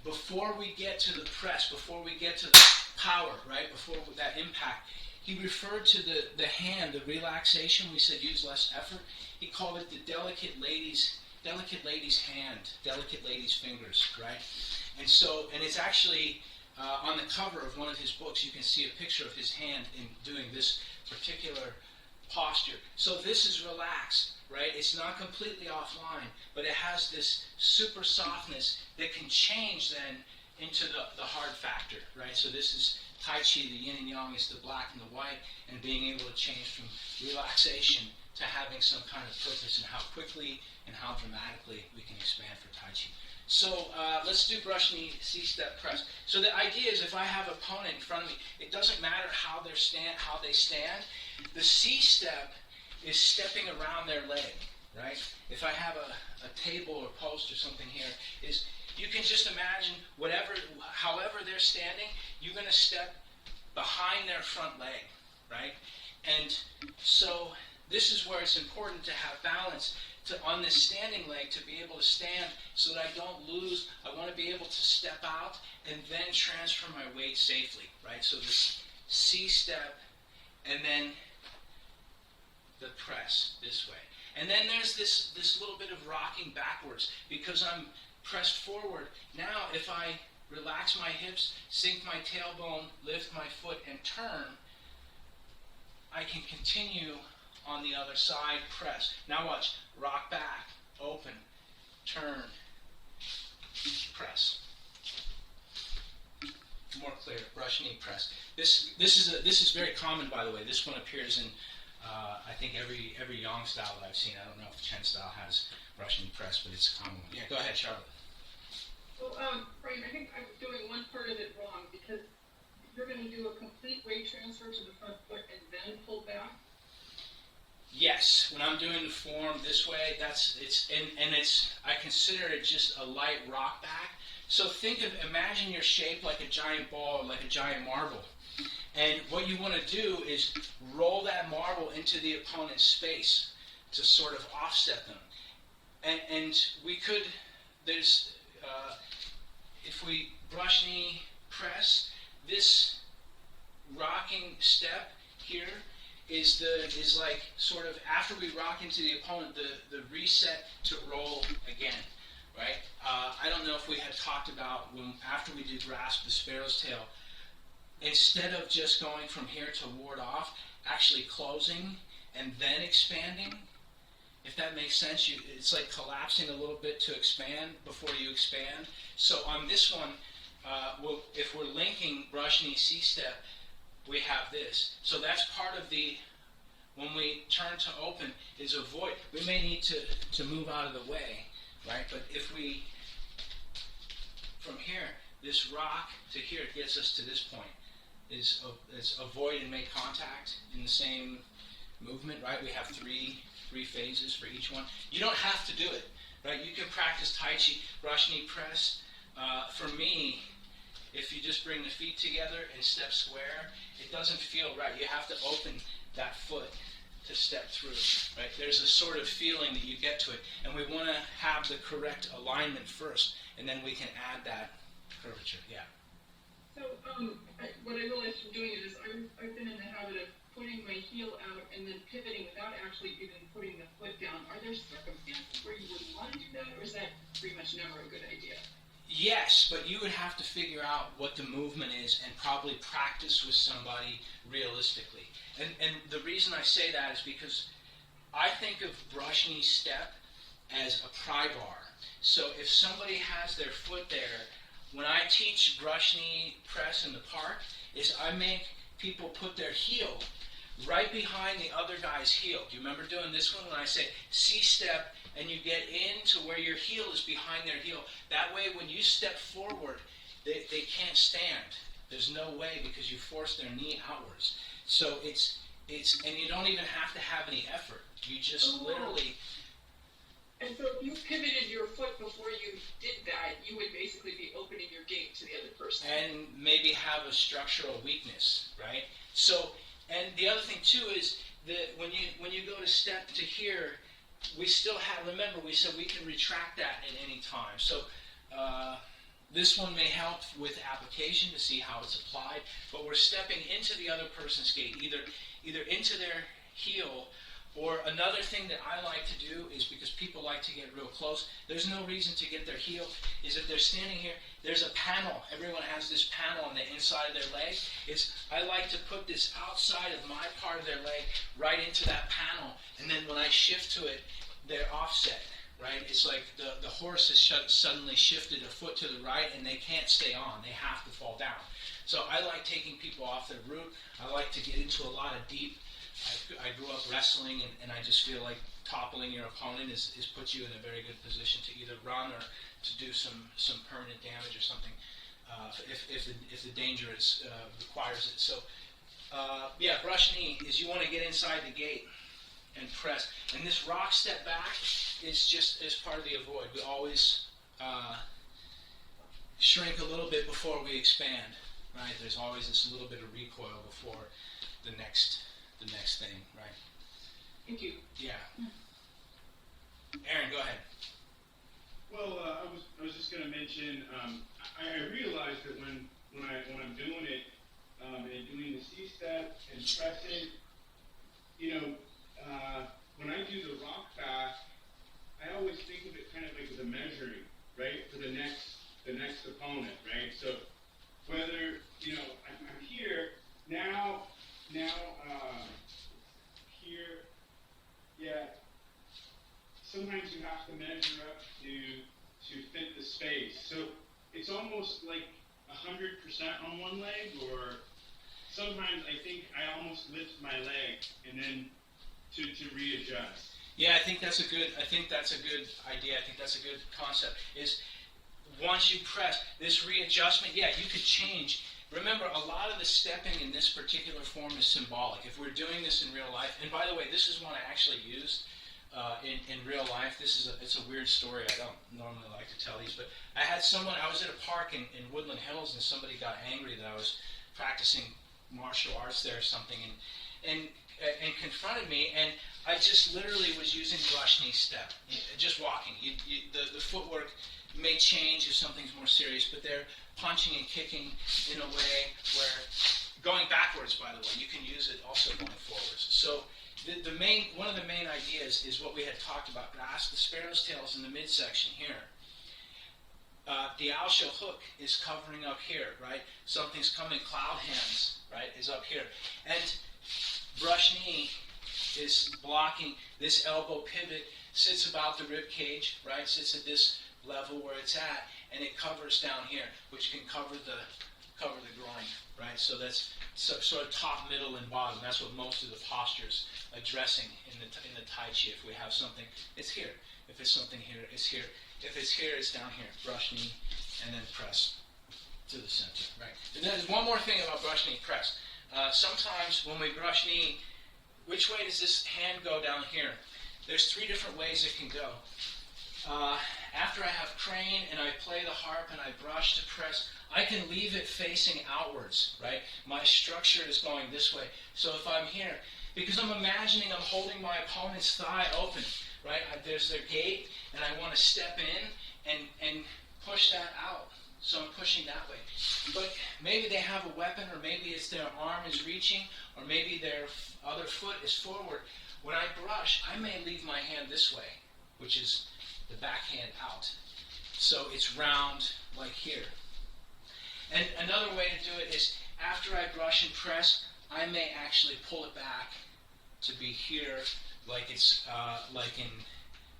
before we get to the press, before we get to the power, right, before that impact. He referred to the hand, the relaxation. We said use less effort. He called it the delicate lady's hand, delicate lady's fingers, right? And it's actually on the cover of one of his books. You can see a picture of his hand in doing this particular posture. So this is relaxed, right? It's not completely offline, but it has this super softness that can change then into the hard factor, right? So this is Tai Chi, the yin and yang is the black and the white, and being able to change from relaxation to having some kind of purpose, and how quickly and how dramatically we can expand for Tai Chi. So let's do brush, knee, C-step, press. So the idea is if I have an opponent in front of me, it doesn't matter how they stand. The C-step is stepping around their leg, right? If I have a table or post or something here, is you can just imagine however they're standing, you're going to step behind their front leg, right? And so this is where it's important to have balance on this standing leg, to be able to stand so that I don't lose. I want to be able to step out and then transfer my weight safely, right? So this C-step and then the press this way. And then there's this little bit of rocking backwards because I'm pressed forward. Now if I relax my hips, sink my tailbone, lift my foot, and turn, I can continue on the other side, press. Now watch, rock back, open, turn, press. More clear, brush knee press. This is very common, by the way. This one appears in I think every Yang style that I've seen. I don't know if Chen style has brush knee press, but it's a common one. Yeah, go ahead, Charlotte. Well, Brian, I think I'm doing one part of it wrong because you're going to do a complete weight transfer to the front foot and then pull back. Yes, when I'm doing the form this way, I consider it just a light rock back. So imagine you're shaped like a giant ball, like a giant marble. And what you want to do is roll that marble into the opponent's space to sort of offset them. And we could, if we brush knee press, this rocking step here is like sort of after we rock into the opponent, the reset to roll again, right? I don't know if we had talked about after we do grasp the sparrow's tail, instead of just going from here to ward off, actually closing and then expanding. If that makes sense, it's like collapsing a little bit to expand before you expand. So on this one, if we're linking brush knee C-step, we have this. So that's part of when we turn to open, is avoid. We may need to move out of the way, right? But if we, from here, this rock to here gets us to this point, is avoid and make contact in the same movement, right? We have three phases for each one. You don't have to do it, right? You can practice Tai Chi, brush knee press. For me, if you just bring the feet together and step square, it doesn't feel right. You have to open that foot to step through, right? There's a sort of feeling that you get to it, and we want to have the correct alignment first, and then we can add that curvature. Yeah. So what I realized from doing it is I've been in the habit of putting my heel out and then pivoting without actually even putting the foot down. Are there circumstances where you wouldn't want to do that, or is that pretty much never a good idea? Yes, but you would have to figure out what the movement is and probably practice with somebody realistically. And the reason I say that is because I think of brush knee step as a pry bar. So if somebody has their foot there, when I teach brush knee press in the park, is I make people put their heel right behind the other guy's heel. Do you remember doing this one when I say C-step and you get into where your heel is behind their heel? That way when you step forward, they can't stand. There's no way because you force their knee outwards. So it's and you don't even have to have any effort. You just literally... And so if you pivoted your foot before you did that, you would basically be opening your gate to the other person. And maybe have a structural weakness, right? So, and the other thing too is that when you go to step to here, we still have, remember we said we can retract that at any time. So this one may help with application to see how it's applied, but we're stepping into the other person's gate, either into their heel. Or another thing that I like to do is, because people like to get real close, there's no reason to get their heel, is if they're standing here, there's a panel. Everyone has this panel on the inside of their leg. I like to put this outside of my part of their leg right into that panel, and then when I shift to it, they're offset, right? It's like the horse has suddenly shifted a foot to the right, and they can't stay on. They have to fall down. So I like taking people off their route. I like to get into a lot of deep. I grew up wrestling, and I just feel like toppling your opponent is puts you in a very good position to either run or to do some permanent damage or something if the danger requires it. So brush knee is you want to get inside the gate and press. And this rock step back is part of the avoid. We always shrink a little bit before we expand, right? There's always this little bit of recoil before the next thing, right? Thank you. Yeah. Aaron, go ahead. Well, I was just going to mention. I realized that when I'm doing it and doing the C-step and pressing, when I do the rock back, I always think of it kind of like as a measuring, right, for the next opponent, right? So almost like 100% on one leg, or sometimes I think I almost lift my leg and then to readjust. Yeah, I think that's a good idea. I think that's a good concept. Is once you press this readjustment, yeah, you could change. Remember, a lot of the stepping in this particular form is symbolic. If we're doing this in real life, and by the way, this is one I actually used in real life. It's a weird story. I don't normally like to tell these, but I was at a park in Woodland Hills, and somebody got angry that I was practicing martial arts there or something, and confronted me, and I just literally was using brush knee step, just walking. The footwork may change if something's more serious, but they're punching and kicking in a way where, going backwards, by the way, you can use it also going forwards. So one of the main ideas is what we had talked about. Grasp the sparrow's tails in the midsection here. The owl shell hook is covering up here, right? Something's coming, cloud hands, right, is up here. And brush knee is blocking this elbow pivot, sits about the rib cage, right? Sits at this level where it's at, and it covers down here, which can cover the groin, right? So that's sort of top, middle, and bottom. That's what most of the postures addressing in the Tai Chi. If we have something, it's here. If it's something here, it's here. If it's here, it's down here. Brush knee, and then press to the center, right? And there's one more thing about brush knee press. Sometimes when we brush knee, which way does this hand go down here? There's 3 different ways it can go. After I have crane and I play the harp and I brush to press, I can leave it facing outwards, right? My structure is going this way. So if I'm here, because I'm imagining I'm holding my opponent's thigh open, right? There's their gate, and I want to step in and push that out. So I'm pushing that way. But maybe they have a weapon, or maybe it's their arm is reaching, or maybe their other foot is forward. When I brush, I may leave my hand this way, which is the backhand out. So it's round like here. And another way to do it is after I brush and press, I may actually pull it back to be here, like it's like in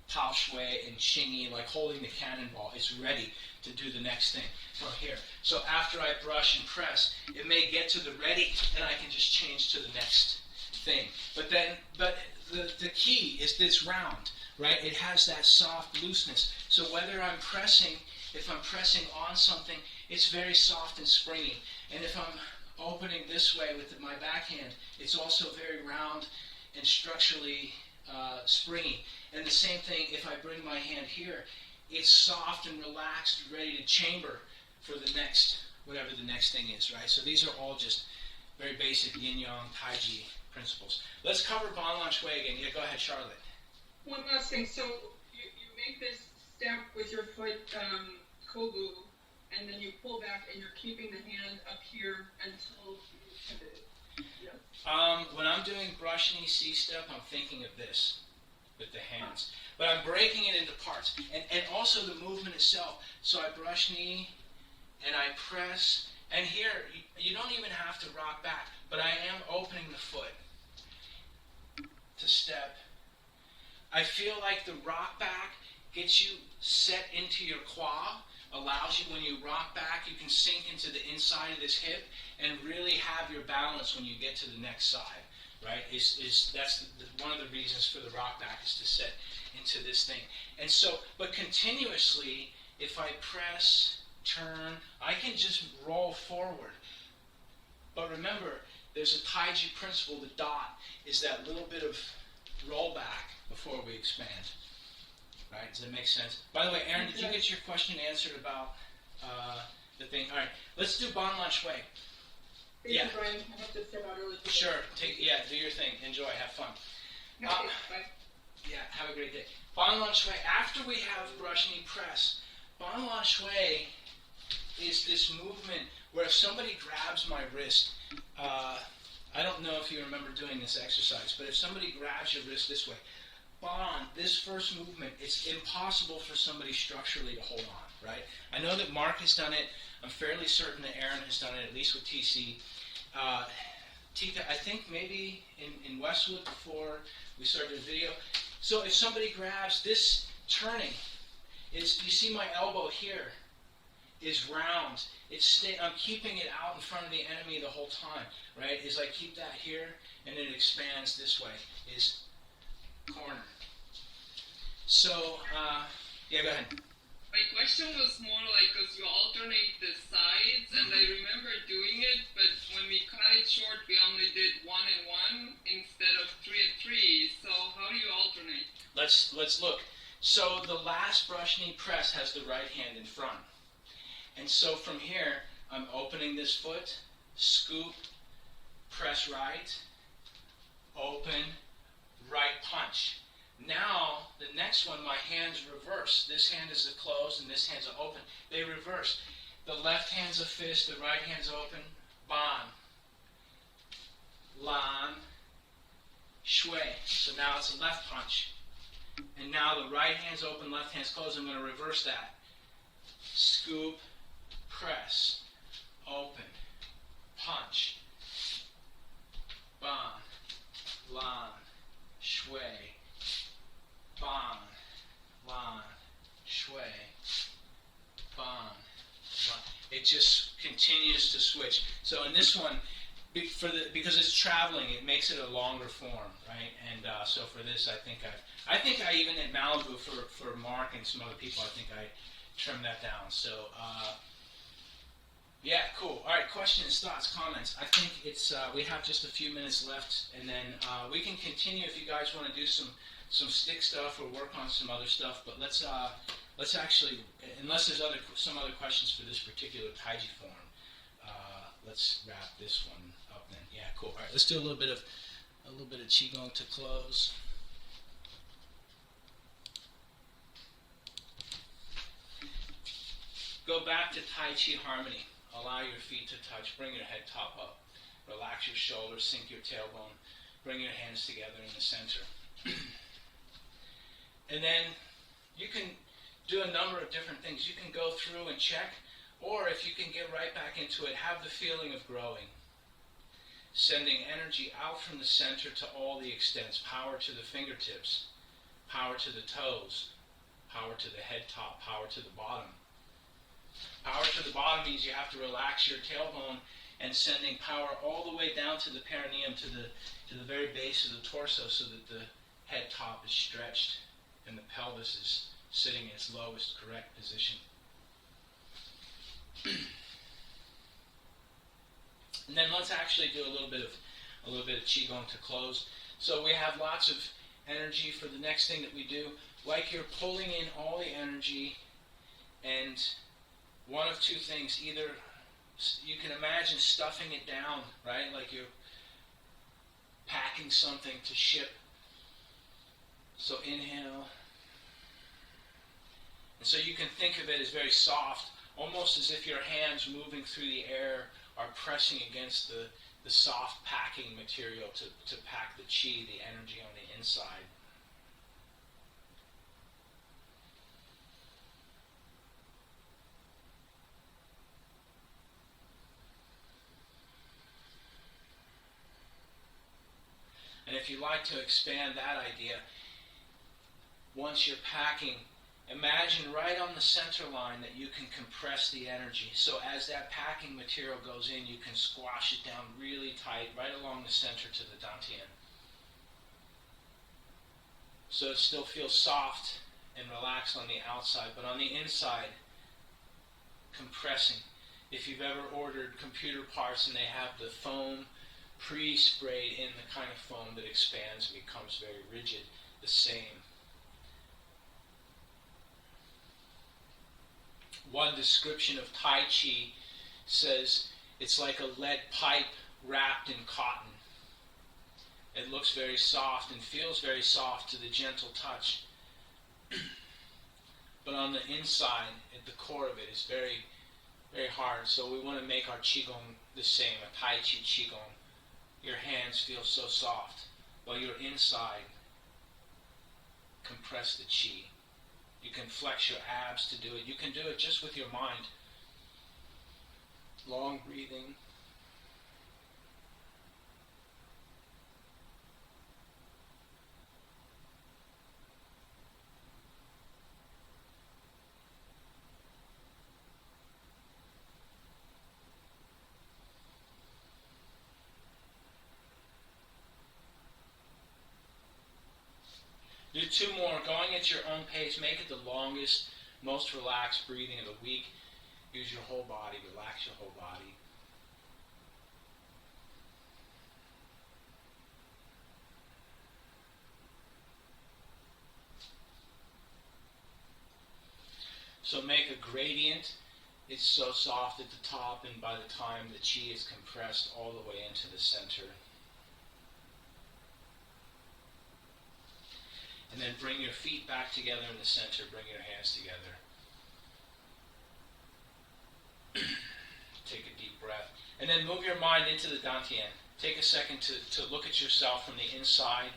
Tao Shui and Xingyi, like holding the cannonball. It's ready to do the next thing from here. So after I brush and press, it may get to the ready, and I can just change to the next thing. But the key is this round, right? It has that soft looseness. So whether I'm pressing, if I'm pressing on something, it's very soft and springy. And if I'm opening this way with my backhand, it's also very round and structurally springy. And the same thing if I bring my hand here, it's soft and relaxed, ready to chamber for the next, whatever the next thing is, right? So these are all just very basic yin-yang Tai Chi principles. Let's cover Ban Lan Shui again. Yeah, go ahead, Charlotte. One last thing. So you make this step with your foot kobu, and then you pull back, and you're keeping the hand up here until you pivot. Yep. When I'm doing brush knee C-step, I'm thinking of this with the hands. But I'm breaking it into parts. And also the movement itself. So I brush knee, and I press. And here, you don't even have to rock back, but I am opening the foot to step. I feel like the rock back gets you set into your quad, allows you, when you rock back, you can sink into the inside of this hip and really have your balance when you get to the next side, right? That's one of the reasons for the rock back, is to set into this thing. And so, but continuously, if I press, turn, I can just roll forward. But remember, there's a Tai Chi principle. The dot is that little bit of roll back before we expand. Right? Does that make sense? By the way, Aaron, did you get your question answered about the thing? All right, let's do Ban Lan Shui. Thank you, Brian. I have to step out early. Sure. Do your thing. Enjoy. Have fun. Okay, bye. Yeah, have a great day. Ban Lan Shui. After we have brush knee press, Ban Lan Shui is this movement where if somebody grabs my wrist, I don't know if you remember doing this exercise, but if somebody grabs your wrist this way, Ban, this first movement, it's impossible for somebody structurally to hold on, right? I know that Mark has done it. I'm fairly certain that Aaron has done it, at least with TC. Tika, I think maybe in Westwood before we started the video. So if somebody grabs this turning, you see my elbow here. is round. I'm keeping it out in front of the enemy the whole time, right? Is I keep that here, and it expands this way, is corner. So, yeah, go ahead. My question was more like, because you alternate the sides, and I remember doing it, but when we cut it short, we only did 1 and 1 instead of 3 and 3. So how do you alternate? Let's look. So the last brush knee press has the right hand in front. And so from here, I'm opening this foot, scoop, press right, open, right punch. Now, the next one, my hands reverse. This hand is a close and this hand's a open. They reverse. The left hand's a fist, the right hand's open. Ban. Lan. Shui. So now it's a left punch. And now the right hand's open, left hand's closed. I'm going to reverse that. Scoop, press, open, punch. Ban. Lan. Shui. Ban, lan, shui, ban, lan. It just continues to switch. So in this one, because it's traveling, it makes it a longer form, right? And so for this, I think I even at Malibu for Mark and some other people, I think I trimmed that down. So yeah, cool. All right, questions, thoughts, comments. I think it's we have just a few minutes left, and then we can continue if you guys want to do some stick stuff or work on some other stuff. But let's actually, unless there's some other questions for this particular Tai Chi form, let's wrap this one up then. Yeah, cool. All right, let's do a little bit of Qigong to close. Go back to Tai Chi Harmony. Allow your feet to touch. Bring your head top up. Relax your shoulders. Sink your tailbone. Bring your hands together in the center. And then you can do a number of different things. You can go through and check, or if you can get right back into it, have the feeling of growing. Sending energy out from the center to all the extents. Power to the fingertips. Power to the toes. Power to the head top. Power to the bottom. Power to the bottom means you have to relax your tailbone and sending power all the way down to the perineum, to the very base of the torso, so that the head top is stretched and the pelvis is sitting in its lowest correct position. And then let's actually do a little bit of Qigong to close. So we have lots of energy for the next thing that we do. Like you're pulling in all the energy, and one of two things. Either you can imagine stuffing it down, right? Like you're packing something to ship. So inhale. And so you can think of it as very soft, almost as if your hands moving through the air are pressing against the soft packing material to pack the chi, the energy on the inside. And if you like to expand that idea, once you're packing, imagine right on the center line that you can compress the energy. So as that packing material goes in, you can squash it down really tight, right along the center to the dantian. So it still feels soft and relaxed on the outside, but on the inside, compressing. If you've ever ordered computer parts and they have the foam pre-sprayed in, the kind of foam that expands and becomes very rigid, the same. One description of Tai Chi says it's like a lead pipe wrapped in cotton. It looks very soft and feels very soft to the gentle touch. But on the inside, at the core of it, is very, very hard. So we want to make our Qigong the same, a Tai Chi Qigong. Your hands feel so soft, while your inside compress the Qi. You can flex your abs to do it. You can do it just with your mind. Long breathing. 2 more, going at your own pace. Make it the longest, most relaxed breathing of the week. Use your whole body, relax your whole body. So make a gradient. It's so soft at the top, and by the time the chi is compressed all the way into the center. And then bring your feet back together in the center. Bring your hands together. Take a deep breath. And then move your mind into the dantian. Take a second to look at yourself from the inside,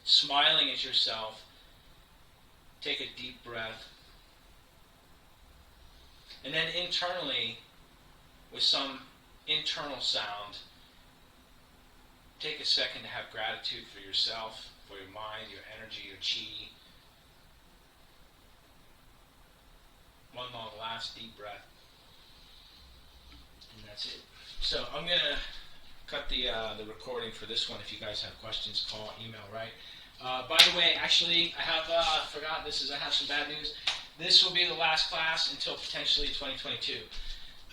smiling at yourself. Take a deep breath. And then internally, with some internal sound, take a second to have gratitude for yourself, for your mind, your energy, your chi. One long last deep breath. And that's it. So I'm going to cut the recording for this one. If you guys have questions, call, email, right? By the way, actually, I have forgot this. I have some bad news. This will be the last class until potentially 2022.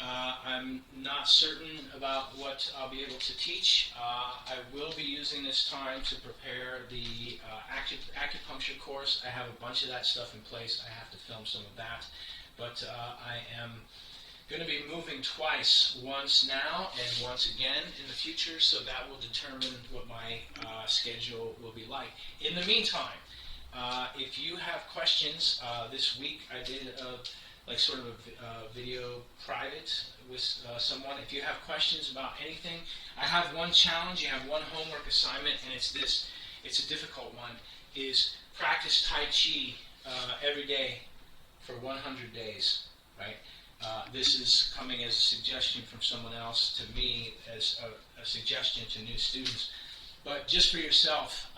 I'm not certain about what I'll be able to teach. I will be using this time to prepare the acupuncture course. I have a bunch of that stuff in place. I have to film some of that. But I am going to be moving twice, once now and once again in the future, so that will determine what my schedule will be like. In the meantime, if you have questions, this week I did sort of a video private with someone. If you have questions about anything, I have one challenge, you have one homework assignment, and it's this. It's a difficult one, is practice Tai Chi every day for 100 days, right? This is coming as a suggestion from someone else to me as a suggestion to new students. But just for yourself,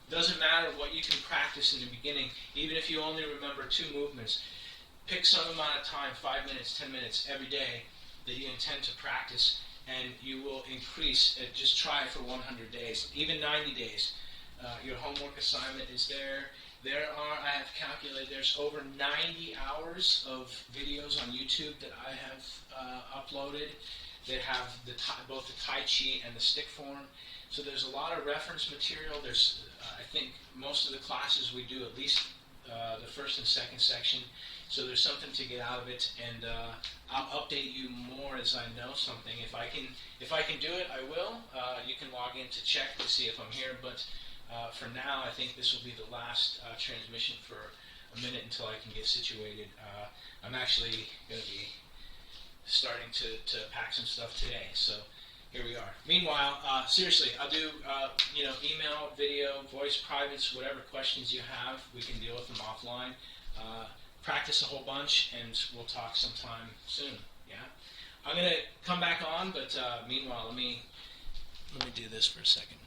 doesn't matter what you can practice in the beginning, even if you only remember 2 movements. Pick some amount of time, 5 minutes, 10 minutes every day that you intend to practice, and you will increase. Just try it for 100 days, even 90 days. Your homework assignment is there. I have calculated, there's over 90 hours of videos on YouTube that I have uploaded that have both the Tai Chi and the stick form. So there's a lot of reference material. There's, I think, most of the classes we do at least the first and second section. So there's something to get out of it, and I'll update you more as I know something. If I can do it, I will. You can log in to check to see if I'm here, but for now, I think this will be the last transmission for a minute until I can get situated. I'm actually going to be starting to pack some stuff today, so here we are. Meanwhile, seriously, I'll do email, video, voice privates, whatever questions you have. We can deal with them offline. Practice a whole bunch, and we'll talk sometime soon. Yeah, I'm going to come back on, but meanwhile, let me do this for a second.